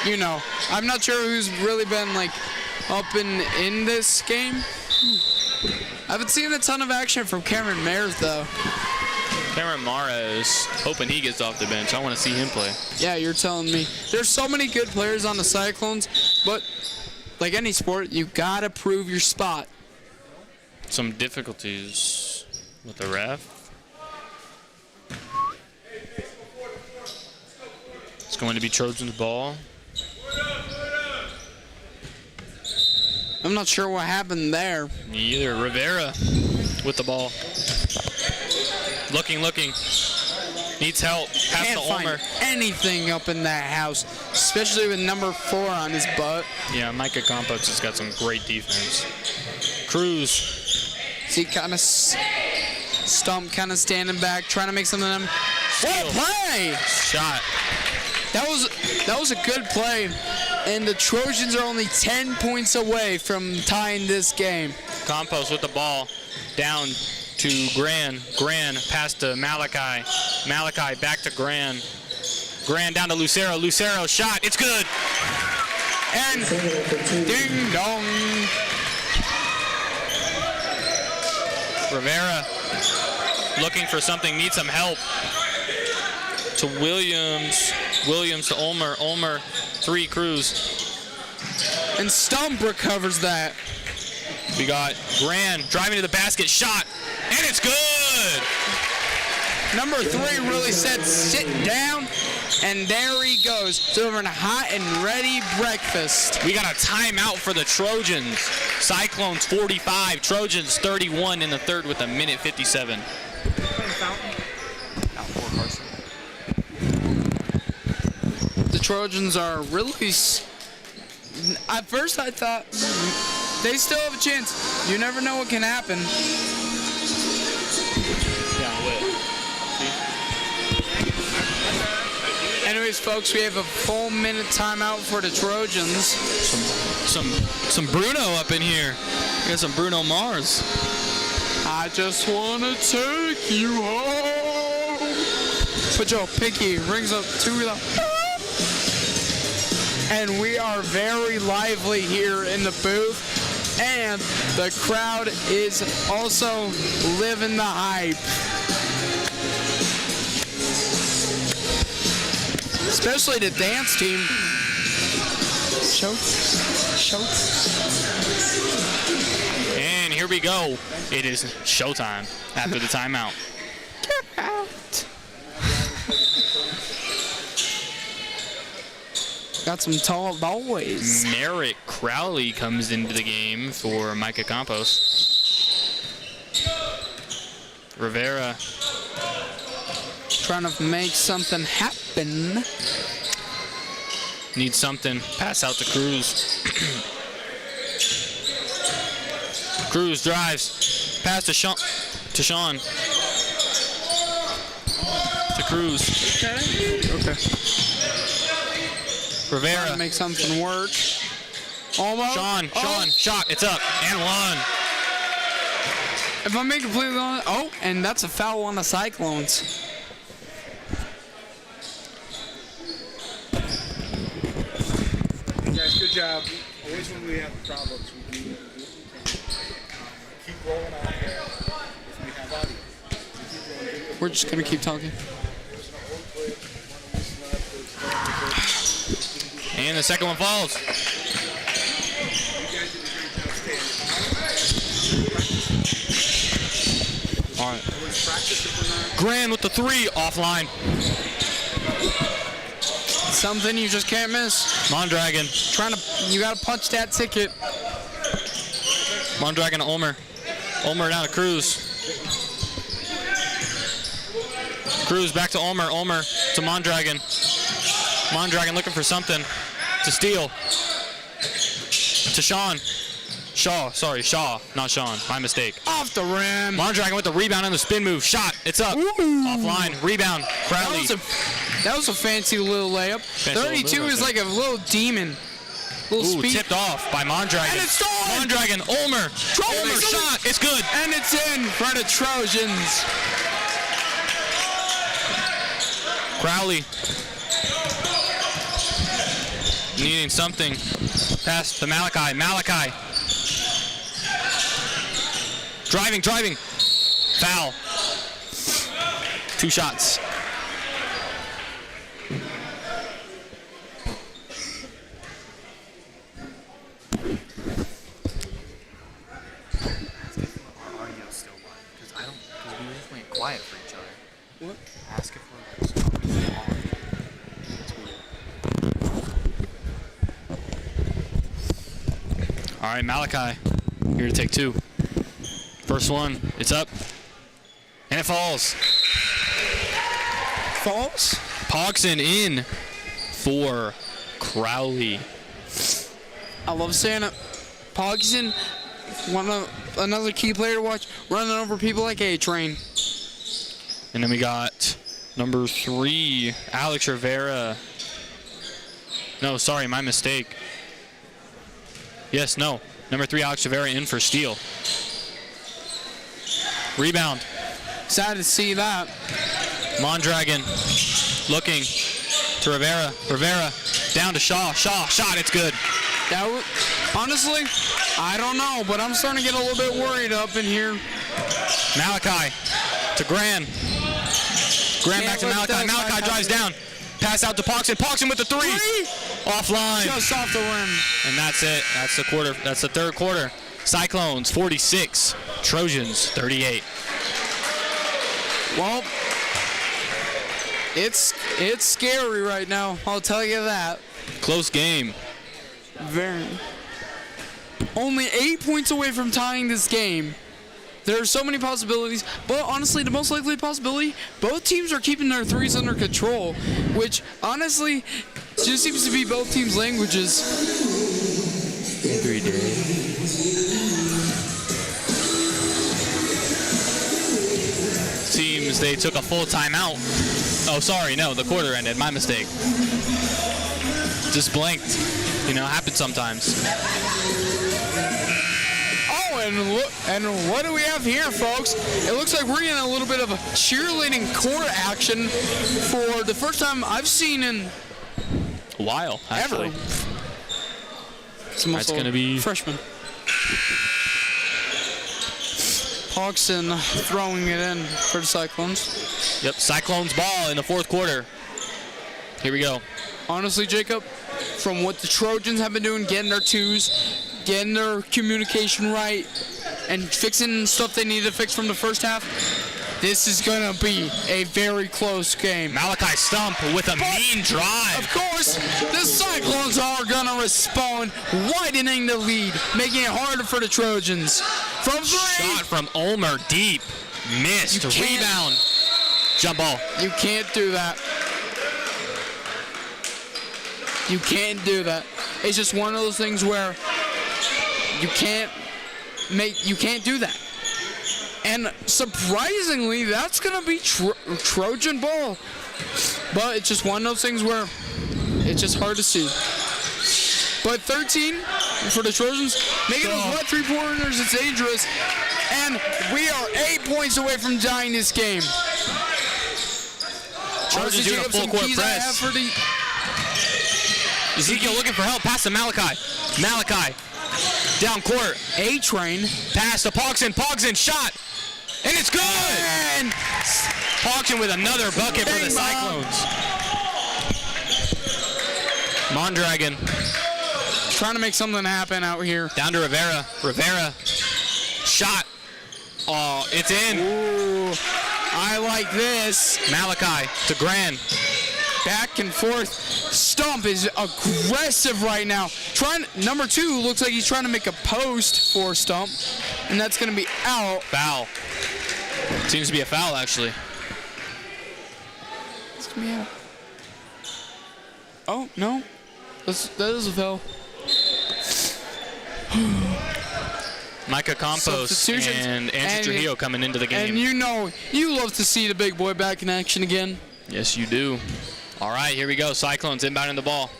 [SPEAKER 2] You know, I'm not sure who's really been like up in this game. I haven't seen a ton of action from Cameron Mayers though.
[SPEAKER 1] Cameron Mares, hoping he gets off the bench. I want to see him play.
[SPEAKER 2] Yeah, you're telling me. There's so many good players on the Cyclones, but like any sport, you gotta prove your spot.
[SPEAKER 1] Some difficulties with the ref. It's going to be Trojans ball.
[SPEAKER 2] I'm not sure what happened there.
[SPEAKER 1] Me either. Rivera with the ball. Looking. Needs help. Pass
[SPEAKER 2] Can't
[SPEAKER 1] to Ulmer.
[SPEAKER 2] find anything up in that house, especially with number 4 on his butt.
[SPEAKER 1] Yeah, Micah Campos has got some great defense. Cruz.
[SPEAKER 2] See, kind of Stump, kind of standing back, trying to make something of them. What a play!
[SPEAKER 1] Shot.
[SPEAKER 2] That was a good play And the Trojans are only 10 points away from tying this game.
[SPEAKER 1] Campos with the ball down to Gran. Gran pass to Malachi. Malachi back to Gran. Gran down to Lucero. Lucero shot. It's good.
[SPEAKER 2] And ding dong.
[SPEAKER 1] Rivera looking for something, needs some help. To Williams. Williams to Ulmer. Ulmer, 3, Cruz.
[SPEAKER 2] And Stump recovers that.
[SPEAKER 1] We got Gran driving to the basket, shot, and it's good.
[SPEAKER 2] Number 3 really said sit down, and there he goes, serving a hot and ready breakfast.
[SPEAKER 1] We got a timeout for the Trojans. Cyclones 45, Trojans 31 in the third with 1:57.
[SPEAKER 2] The Trojans are really, at first I thought they still have a chance. You never know what can happen. Anyways, folks, we have a full minute timeout for the Trojans.
[SPEAKER 1] Some Bruno up in here. We got some Bruno Mars.
[SPEAKER 2] I just wanna take you home. But Joe Picky rings up to the. And we are very lively here in the booth. And the crowd is also living the hype. Especially the dance team. Show.
[SPEAKER 1] And here we go. It is showtime after the timeout.
[SPEAKER 2] Get out. Got some tall boys.
[SPEAKER 1] Merritt Crowley comes into the game for Micah Campos. Rivera
[SPEAKER 2] Trying to make something happen.
[SPEAKER 1] needs something. Pass out to Cruz. Cruz drives. Pass to Sean. To Cruz.
[SPEAKER 2] Okay.
[SPEAKER 1] Rivera.
[SPEAKER 2] Trying to make something work. Almost.
[SPEAKER 1] Sean, shot. It's up and one.
[SPEAKER 2] If I'm being completely honest, and that's a foul on the Cyclones.
[SPEAKER 4] Guys, good job. Always when we have problems, we do what we can. Keep rolling on here. If we have audio,
[SPEAKER 2] We're just gonna keep talking.
[SPEAKER 1] And the second one falls. All right. Gran with the 3 offline.
[SPEAKER 2] Something you just can't miss.
[SPEAKER 1] Mondragon.
[SPEAKER 2] You gotta punch that ticket.
[SPEAKER 1] Mondragon to Ulmer. Ulmer down to Cruz. Cruz back to Ulmer. Ulmer to Mondragon. Mondragon looking for something to steal. To Shaw, not Sean. My mistake.
[SPEAKER 2] Off the rim.
[SPEAKER 1] Mondragon with the rebound and the spin move. Shot. It's up.
[SPEAKER 2] Ooh.
[SPEAKER 1] Offline. Rebound. Crowley.
[SPEAKER 2] That was a fancy little layup. 32 is like a little demon. Little
[SPEAKER 1] Ooh,
[SPEAKER 2] speed.
[SPEAKER 1] tipped off by Mondragon.
[SPEAKER 2] And it's stolen.
[SPEAKER 1] Mondragon. Ulmer. Ulmer shot. It's good.
[SPEAKER 2] And it's in for the Trojans.
[SPEAKER 1] Crowley. Needing something. Pass to Malachi. Malachi. Driving. Foul. 2 shots.
[SPEAKER 5] Quiet for each other.
[SPEAKER 2] What?
[SPEAKER 5] Ask if we're
[SPEAKER 1] All right, Malachi. Here to take 2. First one. It's up. And it falls.
[SPEAKER 2] Falls?
[SPEAKER 1] Pogson in for Crowley.
[SPEAKER 2] I love saying it. Pogson, another key player to watch, running over people like A-Train.
[SPEAKER 1] And then we got number 3, Alex Rivera. No, sorry, my mistake. Yes, no. Number 3, Alex Rivera in for steal. Rebound.
[SPEAKER 2] Sad to see that.
[SPEAKER 1] Mondragon looking to Rivera. Rivera down to Shaw. Shaw, shot, it's good.
[SPEAKER 2] That was, honestly, I don't know, but I'm starting to get a little bit worried up in here.
[SPEAKER 1] Malachi to Gran. Gran back to Malachi. Malachi drives down. Pass out to Poxon. Poxon with the 3. Offline.
[SPEAKER 2] Just off the rim.
[SPEAKER 1] And that's it. That's the quarter. That's the third quarter. Cyclones 46. Trojans 38.
[SPEAKER 2] Well, it's scary right now. I'll tell you that.
[SPEAKER 1] Close game.
[SPEAKER 2] Very. Only 8 points away from tying this game. There are so many possibilities, but honestly, the most likely possibility, both teams are keeping their threes under control, which honestly just seems to be both teams' languages.
[SPEAKER 1] Every day. Seems they took a full timeout. Oh, sorry, no, the quarter ended. My mistake. Just blanked. You know, happens sometimes.
[SPEAKER 2] And what do we have here, folks? It looks like we're getting a little bit of a cheerleading court action for the first time I've seen in
[SPEAKER 1] A while, actually.
[SPEAKER 2] ever. It's
[SPEAKER 1] going to be
[SPEAKER 2] freshman. Hodgson throwing it in for the Cyclones.
[SPEAKER 1] Yep, Cyclones ball in the fourth quarter. Here we go.
[SPEAKER 2] Honestly, Jacob, from what the Trojans have been doing, getting their twos, getting their communication right, and fixing stuff they need to fix from the first half, this is going to be a very close game.
[SPEAKER 1] Malachi Stump with a mean drive.
[SPEAKER 2] Of course, the Cyclones are going to respond, widening the lead, making it harder for the Trojans. From 3.
[SPEAKER 1] Shot from Ulmer deep. Missed. Rebound. Jump ball.
[SPEAKER 2] You can't do that. You can't do that. It's just one of those things where you can't do that. And surprisingly, that's going to be Trojan ball. But it's just one of those things where it's just hard to see. But 13 for the Trojans, making those wet three-pointers, it's dangerous. And we are 8 points away from tying this game.
[SPEAKER 1] Trojans doing a full court press. Ezekiel looking for help. Pass to Malachi. Malachi. Down court.
[SPEAKER 2] A-Train.
[SPEAKER 1] Pass to Pogson. Pogson shot. And it's good.
[SPEAKER 2] And
[SPEAKER 1] Pogson with another bucket for the Cyclones. Mondragon.
[SPEAKER 2] Trying to make something happen out here.
[SPEAKER 1] Down to Rivera. Rivera. Shot. Oh, it's in.
[SPEAKER 2] Ooh, I like this.
[SPEAKER 1] Malachi to Gran.
[SPEAKER 2] Back and forth. Stump is aggressive right now. Number 2 looks like he's trying to make a post for Stump, and that's going to be out.
[SPEAKER 1] Foul. Seems to be a foul, actually.
[SPEAKER 2] It's going to be out. Oh, no. That is a foul.
[SPEAKER 1] Micah Campos and Andrew Trujillo coming into the game.
[SPEAKER 2] And you know, you love to see the big boy back in action again.
[SPEAKER 1] Yes, you do. All right, here we go. Cyclones inbounding the ball.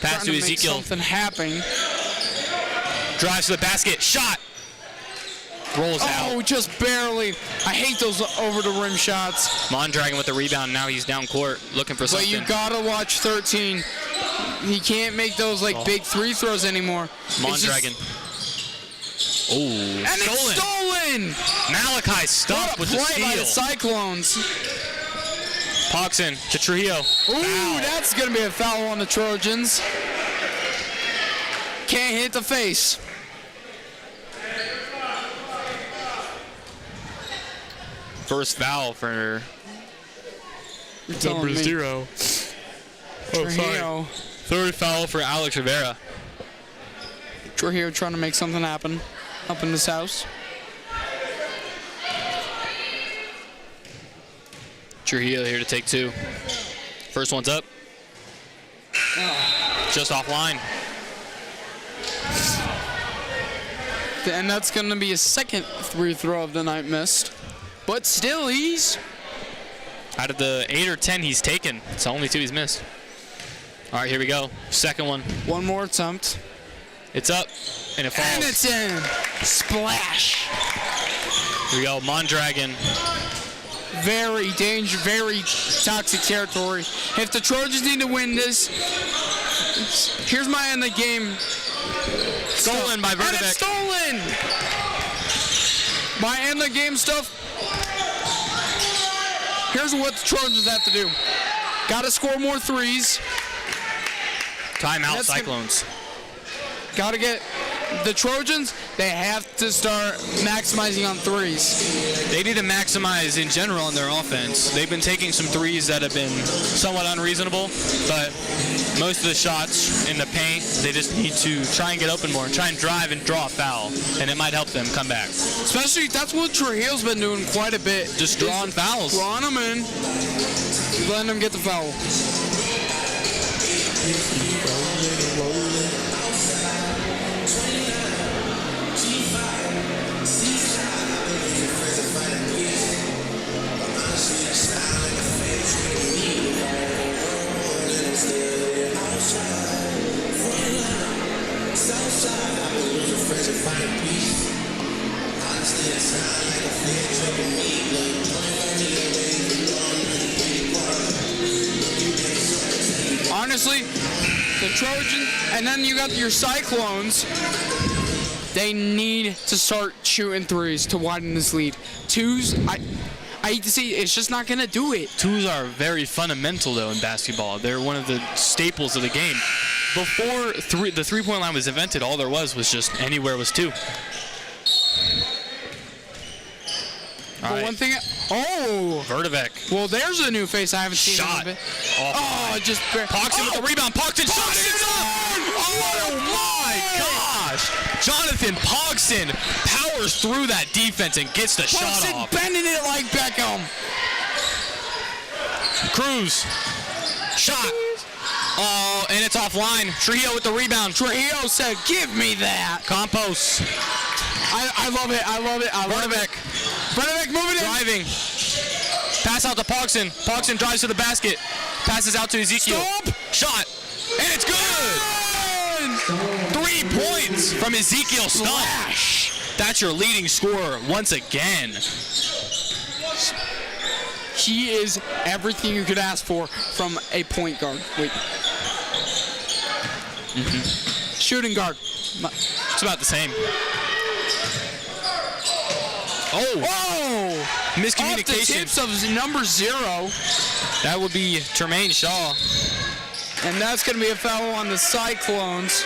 [SPEAKER 1] Pass to Ezekiel.
[SPEAKER 2] Something happening.
[SPEAKER 1] Drives to the basket. Shot. Rolls out.
[SPEAKER 2] Oh, just barely. I hate those over the rim shots.
[SPEAKER 1] Mondragon with the rebound. Now he's down court looking for something.
[SPEAKER 2] But you gotta watch 13. He can't make those big free throws anymore.
[SPEAKER 1] Mondragon. Oh,
[SPEAKER 2] and
[SPEAKER 1] stolen.
[SPEAKER 2] It's stolen.
[SPEAKER 1] Malachi Stump with the
[SPEAKER 2] What a
[SPEAKER 1] steal.
[SPEAKER 2] play by the Cyclones.
[SPEAKER 1] Pogson to Trujillo.
[SPEAKER 2] Ooh,
[SPEAKER 1] Foul.
[SPEAKER 2] that's gonna be a foul on the Trojans. Can't hit the face.
[SPEAKER 1] First foul for
[SPEAKER 2] Number
[SPEAKER 1] 0. Oh, sorry. Third foul for Alex Rivera.
[SPEAKER 2] Trujillo trying to make something happen up in this house.
[SPEAKER 1] Trujillo here to take 2. First one's up. Just offline.
[SPEAKER 2] And that's going to be his second free throw of the night missed. But still, he's...
[SPEAKER 1] Out of the 8 or 10 he's taken, it's the only 2 he's missed. All right, here we go. Second one.
[SPEAKER 2] One more attempt.
[SPEAKER 1] It's up, and it falls.
[SPEAKER 2] And it's in. Splash.
[SPEAKER 1] Here we go. Mondragon.
[SPEAKER 2] Very dangerous, very toxic territory. If the Trojans need to win this, here's my end of the game.
[SPEAKER 1] Stolen by
[SPEAKER 2] And it's
[SPEAKER 1] Verdevec.
[SPEAKER 2] stolen! My end of the game stuff. Here's what the Trojans have to do. Gotta score more threes.
[SPEAKER 1] Timeout,
[SPEAKER 2] That's
[SPEAKER 1] Cyclones.
[SPEAKER 2] Gotta get the Trojans, they have to start maximizing on threes.
[SPEAKER 1] They need to maximize in general in their offense. They've been taking some threes that have been somewhat unreasonable, but most of the shots in the paint, they just need to try and get open more, try and drive and draw a foul, and it might help them come back.
[SPEAKER 2] Especially, that's what Trujillo's been doing quite a bit.
[SPEAKER 1] Just drawing fouls.
[SPEAKER 2] Drawing them in, letting them get the foul. Honestly, the Trojans, and then you got your Cyclones, they need to start shooting threes to widen this lead. Twos, I hate to see it, it's just not going to do it.
[SPEAKER 1] Twos are very fundamental, though, in basketball. They're one of the staples of the game. Before the three-point line was invented, all there was just anywhere was two.
[SPEAKER 2] But
[SPEAKER 1] All right.
[SPEAKER 2] one thing, oh,
[SPEAKER 1] Verdevec.
[SPEAKER 2] well, there's a new face I haven't seen in a
[SPEAKER 1] Shot.
[SPEAKER 2] bit.
[SPEAKER 1] Off.
[SPEAKER 2] Oh, just
[SPEAKER 1] Poxon with the rebound. Poxon shot.
[SPEAKER 2] Pogson!
[SPEAKER 1] It's up. Oh, my gosh. Jonathan Pogson powers through that defense and gets the shot
[SPEAKER 2] Pogson
[SPEAKER 1] off.
[SPEAKER 2] bending it like Beckham.
[SPEAKER 1] Cruz. Shot. Oh, and it's offline. Trujillo with the rebound.
[SPEAKER 2] Trujillo said, give me that.
[SPEAKER 1] Campos.
[SPEAKER 2] I love it. I love it. I love it. Verdevec moving in.
[SPEAKER 1] Driving. Pass out to Pogson. Pogson drives to the basket. Passes out to Ezekiel.
[SPEAKER 2] Stop.
[SPEAKER 1] Shot. And it's good. 3 points from Ezekiel Splash. That's your leading scorer once again.
[SPEAKER 2] He is everything you could ask for from a point guard. Wait. Shooting guard.
[SPEAKER 1] It's about the same. Oh,
[SPEAKER 2] Oh!
[SPEAKER 1] miscommunication.
[SPEAKER 2] Off the tips of number 0.
[SPEAKER 1] That would be Tremaine Shaw.
[SPEAKER 2] And that's going to be a foul on the Cyclones.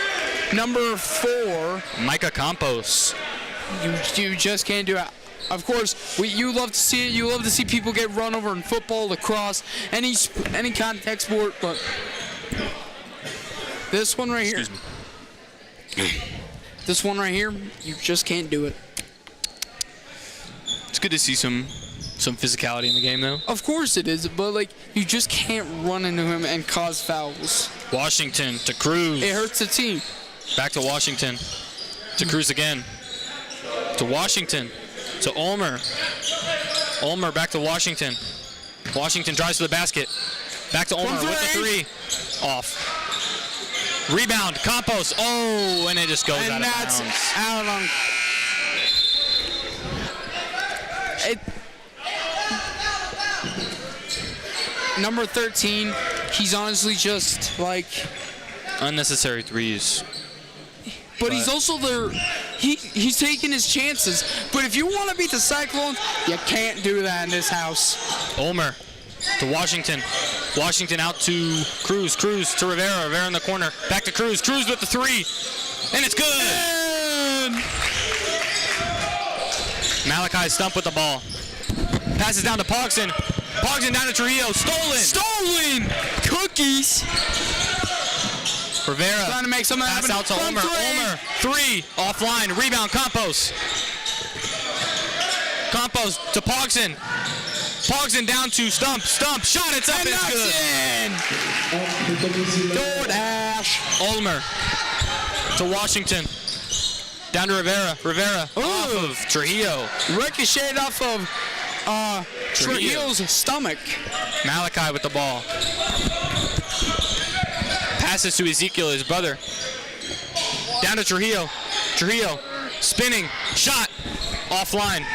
[SPEAKER 2] Number 4.
[SPEAKER 1] Micah Campos.
[SPEAKER 2] You just can't do it. Of course, you love to see it. You love to see people get run over in football, lacrosse, any contact sport. But this one right here, this one right here, you just can't do it.
[SPEAKER 1] It's good to see some physicality in the game, though.
[SPEAKER 2] Of course it is, but like you just can't run into him and cause fouls.
[SPEAKER 1] Washington to Cruz.
[SPEAKER 2] It hurts the team.
[SPEAKER 1] Back to Washington. To Cruz again. To Washington. To Ulmer. Ulmer back to Washington. Washington drives to the basket. Back to Ulmer with the three. Off. Rebound. Campos. Oh, and it just goes
[SPEAKER 2] And
[SPEAKER 1] out of
[SPEAKER 2] that's
[SPEAKER 1] bounds.
[SPEAKER 2] out on. Number 13, he's honestly just like,
[SPEAKER 1] Unnecessary threes.
[SPEAKER 2] but he's also there. He's taking his chances. But if you want to beat the Cyclones, you can't do that in this house.
[SPEAKER 1] Ulmer to Washington. Washington out to Cruz. Cruz to Rivera. Rivera in the corner. Back to Cruz. Cruz with the three. And it's good.
[SPEAKER 2] And
[SPEAKER 1] Malachi Stump with the ball. Passes down to Pogson. Pogson down to Trujillo. Stolen.
[SPEAKER 2] cookies.
[SPEAKER 1] Rivera.
[SPEAKER 2] Trying to make something
[SPEAKER 1] Pass
[SPEAKER 2] happen.
[SPEAKER 1] out to
[SPEAKER 2] From
[SPEAKER 1] Ulmer.
[SPEAKER 2] three.
[SPEAKER 1] Ulmer. Three. Offline. Rebound. Campos. Campos to Pogson. Pogson down to Stump. Stump. Shot. It's up.
[SPEAKER 2] And
[SPEAKER 1] It's
[SPEAKER 2] that's
[SPEAKER 1] good.
[SPEAKER 2] in. DoorDash.
[SPEAKER 1] Ulmer to Washington. Down to Rivera. Rivera off
[SPEAKER 2] Ooh.
[SPEAKER 1] of Trujillo.
[SPEAKER 2] Ricocheted off of Trujillo's stomach.
[SPEAKER 1] Malachi with the ball. Passes to Ezekiel, his brother. Down to Trujillo. Trujillo spinning. Shot. Offline.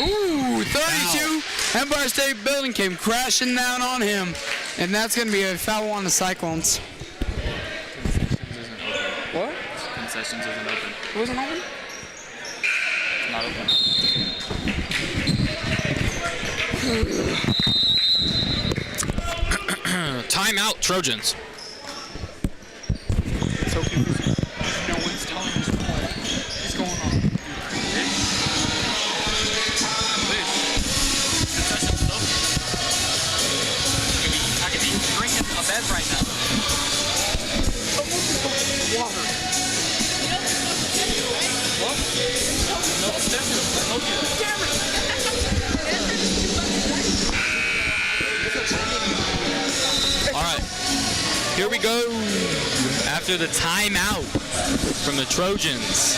[SPEAKER 2] Ooh, 32. Empire State Building came crashing down on him. And that's going to be a foul on the Cyclones. What?
[SPEAKER 5] Concessions isn't open.
[SPEAKER 2] It wasn't open?
[SPEAKER 5] It's not open.
[SPEAKER 1] Timeout, Trojans.
[SPEAKER 2] So no one's telling us what's going on.
[SPEAKER 5] Concessions is open. I could be drinking a bed right now.
[SPEAKER 2] Water.
[SPEAKER 5] What? No concessions. I told you that.
[SPEAKER 1] All right. Here we go. After the timeout from the Trojans.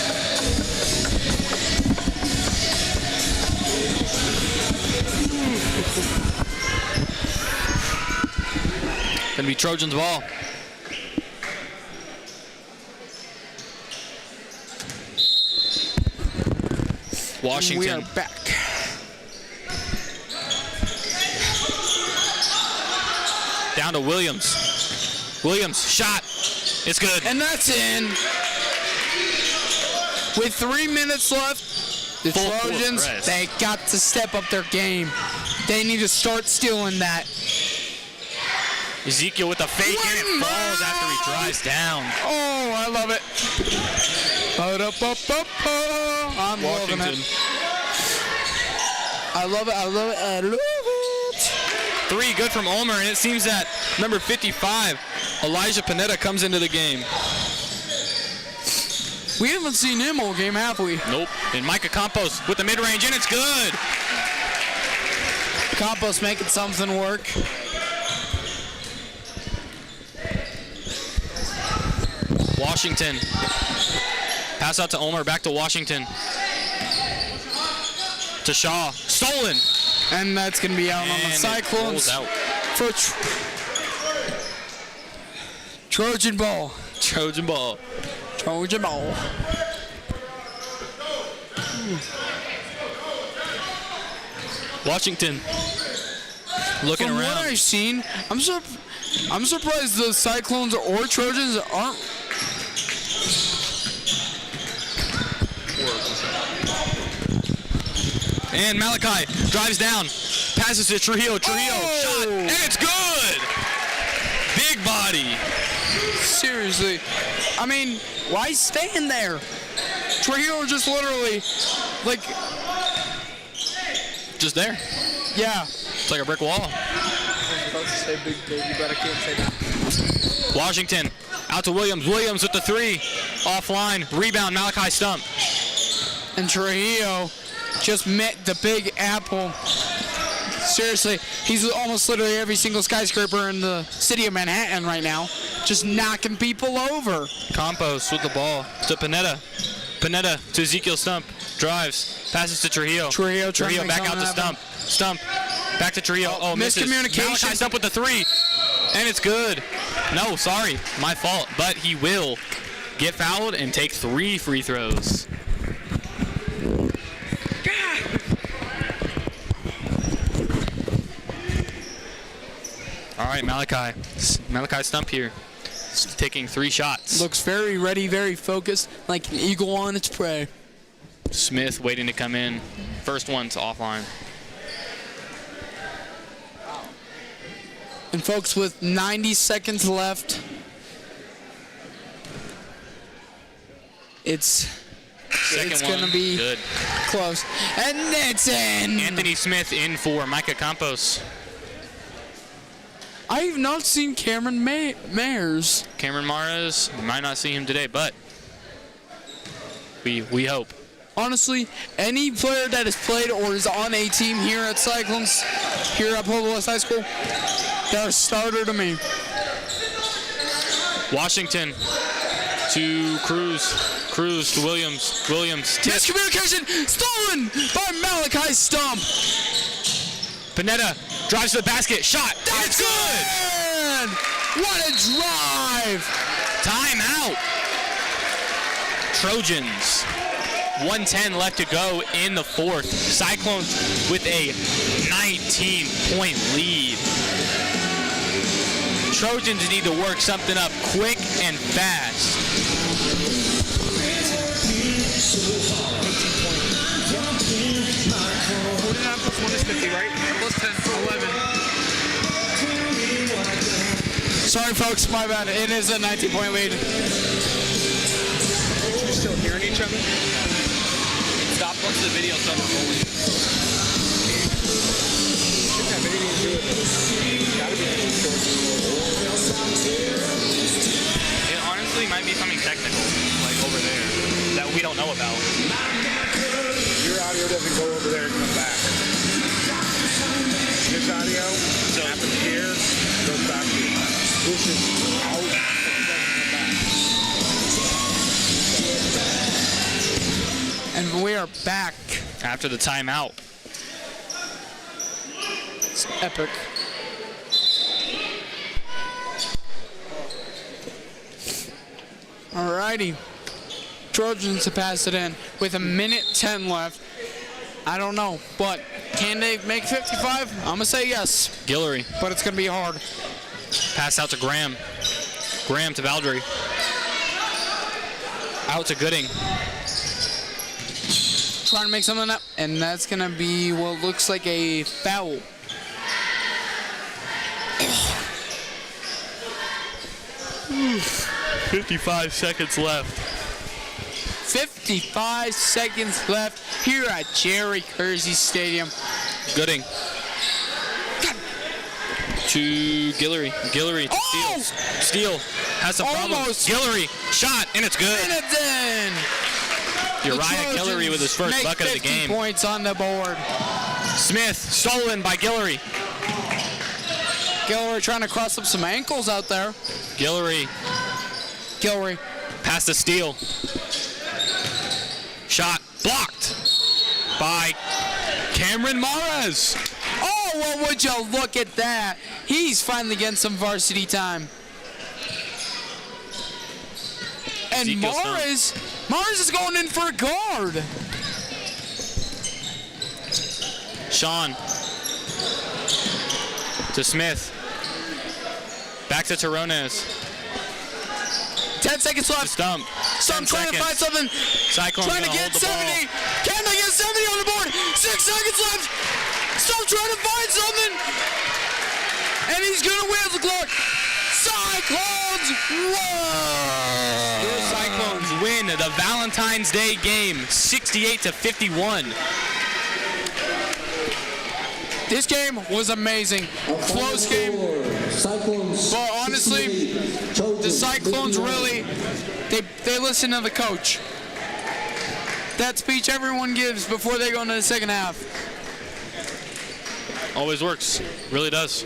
[SPEAKER 1] Gonna be Trojans ball. Washington.
[SPEAKER 2] We are back.
[SPEAKER 1] Down to Williams. Williams, shot. It's good.
[SPEAKER 2] And that's in. With 3 minutes left, the
[SPEAKER 1] Full court
[SPEAKER 2] Trojans,
[SPEAKER 1] press.
[SPEAKER 2] they got to step up their game. They need to start stealing that.
[SPEAKER 1] Ezekiel with a fake and it falls after he drives down.
[SPEAKER 2] Oh, I love it. I'm loving
[SPEAKER 1] Washington.
[SPEAKER 2] it. I love it. I love it. I love it.
[SPEAKER 1] 3 good from Ulmer, and it seems that number 55, Elijah Panetta, comes into the game.
[SPEAKER 2] We haven't seen him all game, have we?
[SPEAKER 1] Nope. And Micah Campos with the mid-range, and it's good.
[SPEAKER 2] Campos making something work.
[SPEAKER 1] Washington. Pass out to Ulmer, back to Washington. To Shaw. Stolen.
[SPEAKER 2] And that's going to be out on the
[SPEAKER 1] And it
[SPEAKER 2] Cyclones
[SPEAKER 1] rolls out.
[SPEAKER 2] for Trojan ball.
[SPEAKER 1] Trojan ball.
[SPEAKER 2] Trojan ball.
[SPEAKER 1] Washington. Looking
[SPEAKER 2] From what
[SPEAKER 1] around.
[SPEAKER 2] I've seen, I'm surprised the Cyclones or Trojans aren't.
[SPEAKER 1] And Malachi drives down. Passes to Trujillo. Trujillo. Shot. And it's good. Big body.
[SPEAKER 2] Seriously. I mean, why stay in there? Trujillo just literally, like,
[SPEAKER 1] Just there.
[SPEAKER 2] yeah.
[SPEAKER 1] It's like a brick wall.
[SPEAKER 2] I was about to say big baby, but I can't say that.
[SPEAKER 1] Washington out to Williams. Williams with the 3. Offline. Rebound. Malachi Stump.
[SPEAKER 2] And Trujillo just met the Big Apple. Seriously, he's almost literally every single skyscraper in the city of Manhattan right now, just knocking people over.
[SPEAKER 1] Campos with the ball to Panetta. Panetta to Ezekiel Stump. Drives. Passes to Trujillo.
[SPEAKER 2] Trujillo trying to make
[SPEAKER 1] back out to
[SPEAKER 2] something
[SPEAKER 1] Stump. Stump. Back to Trujillo. Oh, misses.
[SPEAKER 2] miscommunication.
[SPEAKER 1] Malachi Stump with the 3. And it's good. No, sorry. My fault. But he will get fouled and take 3 free throws. All right, Malachi. Malachi Stump here. Taking 3 shots.
[SPEAKER 2] Looks very ready, very focused, like an eagle on its prey.
[SPEAKER 1] Smith waiting to come in. First one's offline.
[SPEAKER 2] And folks, with 90 seconds left, it's
[SPEAKER 1] Second
[SPEAKER 2] it's
[SPEAKER 1] one,
[SPEAKER 2] gonna be
[SPEAKER 1] good.
[SPEAKER 2] close. And it's in.
[SPEAKER 1] Anthony Smith in for Micah Campos.
[SPEAKER 2] I've not seen Cameron Mayers.
[SPEAKER 1] Cameron Mares, we might not see him today, but we hope.
[SPEAKER 2] Honestly, any player that has played or is on a team here at Cyclones, here at Pueblo West High School, they're a starter to me.
[SPEAKER 1] Washington to Cruz. Cruz to Williams. Williams tip.
[SPEAKER 2] Miscommunication stolen by Malachi Stump.
[SPEAKER 1] Panetta drives to the basket. Shot. It's good.
[SPEAKER 2] What a drive!
[SPEAKER 1] Timeout. Trojans. 1:10 left to go in the fourth. Cyclones with a 19-point lead. Trojans need to work something up quick and fast.
[SPEAKER 4] 49 plus 1 is 50, right?
[SPEAKER 5] Plus 10, 11.
[SPEAKER 2] Sorry, folks, my bad. It is a 19-point lead.
[SPEAKER 4] Are you still hearing each other?
[SPEAKER 5] Stop once the video stops rolling.
[SPEAKER 4] Shouldn't have anything to do with it. Gotta be
[SPEAKER 1] It honestly might be something technical, like over there, that we don't know about.
[SPEAKER 4] Your audio doesn't go over there and come back. This audio happens here, goes back here. This is out, it doesn't come back.
[SPEAKER 2] And we are back.
[SPEAKER 1] After the timeout.
[SPEAKER 2] It's epic. Alrighty. Trojans to pass it in with 1:10 left. I don't know, but can they make 55? I'm going to say yes,
[SPEAKER 1] Guillory.
[SPEAKER 2] but it's going to be hard.
[SPEAKER 1] Pass out to Graham. Graham to Valdry. Out to Gooding.
[SPEAKER 2] Trying to make something up, and that's going to be what looks like a foul.
[SPEAKER 1] Oof. 55 seconds left.
[SPEAKER 2] 55 seconds left here at Jerry Kersey Stadium.
[SPEAKER 1] Gooding. To Guillory. Guillory to
[SPEAKER 2] Oh!
[SPEAKER 1] Steele. Has some problems.
[SPEAKER 2] Almost.
[SPEAKER 1] Guillory. Shot, and it's good.
[SPEAKER 2] And it's in.
[SPEAKER 1] Uriah Guillory with his first
[SPEAKER 2] Make
[SPEAKER 1] bucket of the
[SPEAKER 2] 50
[SPEAKER 1] game.
[SPEAKER 2] points on the board.
[SPEAKER 1] Smith, stolen by Guillory.
[SPEAKER 2] Guillory trying to cross up some ankles out there.
[SPEAKER 1] Guillory.
[SPEAKER 2] Guillory.
[SPEAKER 1] Pass to Steele. Shot blocked by Cameron Mares.
[SPEAKER 2] Oh, well, would you look at that? He's finally getting some varsity time. And
[SPEAKER 1] Ezekiel
[SPEAKER 2] Mares is going in for a guard.
[SPEAKER 1] Sean to Smith. Back to Terrones.
[SPEAKER 2] 10 seconds left.
[SPEAKER 1] Stump.
[SPEAKER 2] Stump
[SPEAKER 1] 10
[SPEAKER 2] trying to find
[SPEAKER 1] seconds.
[SPEAKER 2] something.
[SPEAKER 1] Cyclone
[SPEAKER 2] Trying to
[SPEAKER 1] gonna
[SPEAKER 2] get
[SPEAKER 1] hold the
[SPEAKER 2] 70.
[SPEAKER 1] ball.
[SPEAKER 2] Can they get 70 on the board? 6 seconds left. Stump trying to find something. And he's going to win the clock. Cyclones win.
[SPEAKER 1] Your Cyclones win the Valentine's Day game, 68-51.
[SPEAKER 2] This game was amazing. Close game. But honestly, the Cyclones really, they listen to the coach. That speech everyone gives before they go into the second half.
[SPEAKER 1] Always works. Really does.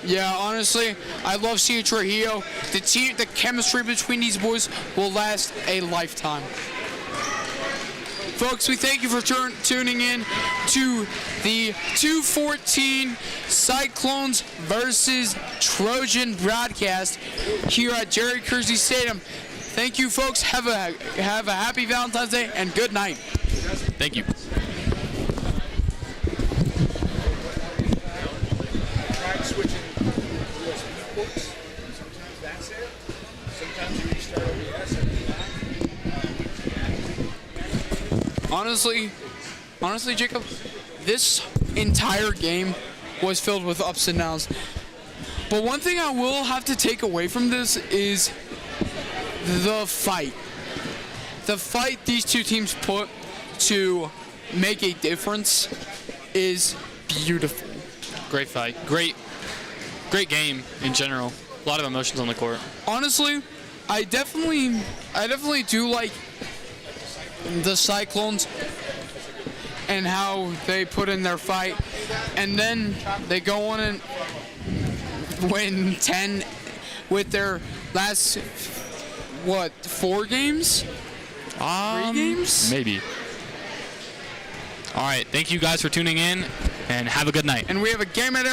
[SPEAKER 2] Yeah, honestly, I love seeing Trujillo. The chemistry between these boys will last a lifetime. Folks, we thank you for tuning in to the 214 Cyclones versus Trojan broadcast here at Jerry Kersey Stadium. Thank you, folks. Have a happy Valentine's Day and good night.
[SPEAKER 1] Thank you.
[SPEAKER 4] Tried switching USB ports. Sometimes that's it. Sometimes you restart OBS and
[SPEAKER 2] Honestly, Jacob, this entire game was filled with ups and downs. But one thing I will have to take away from this is the fight. The fight these two teams put to make a difference is beautiful.
[SPEAKER 1] Great fight. Great game in general. A lot of emotions on the court.
[SPEAKER 2] Honestly, I definitely do like the Cyclones and how they put in their fight, and then they go on and win 10 with their last 4 games? 3 games?
[SPEAKER 1] Maybe. All right. Thank you guys for tuning in, and have a good night.
[SPEAKER 2] And we have a game at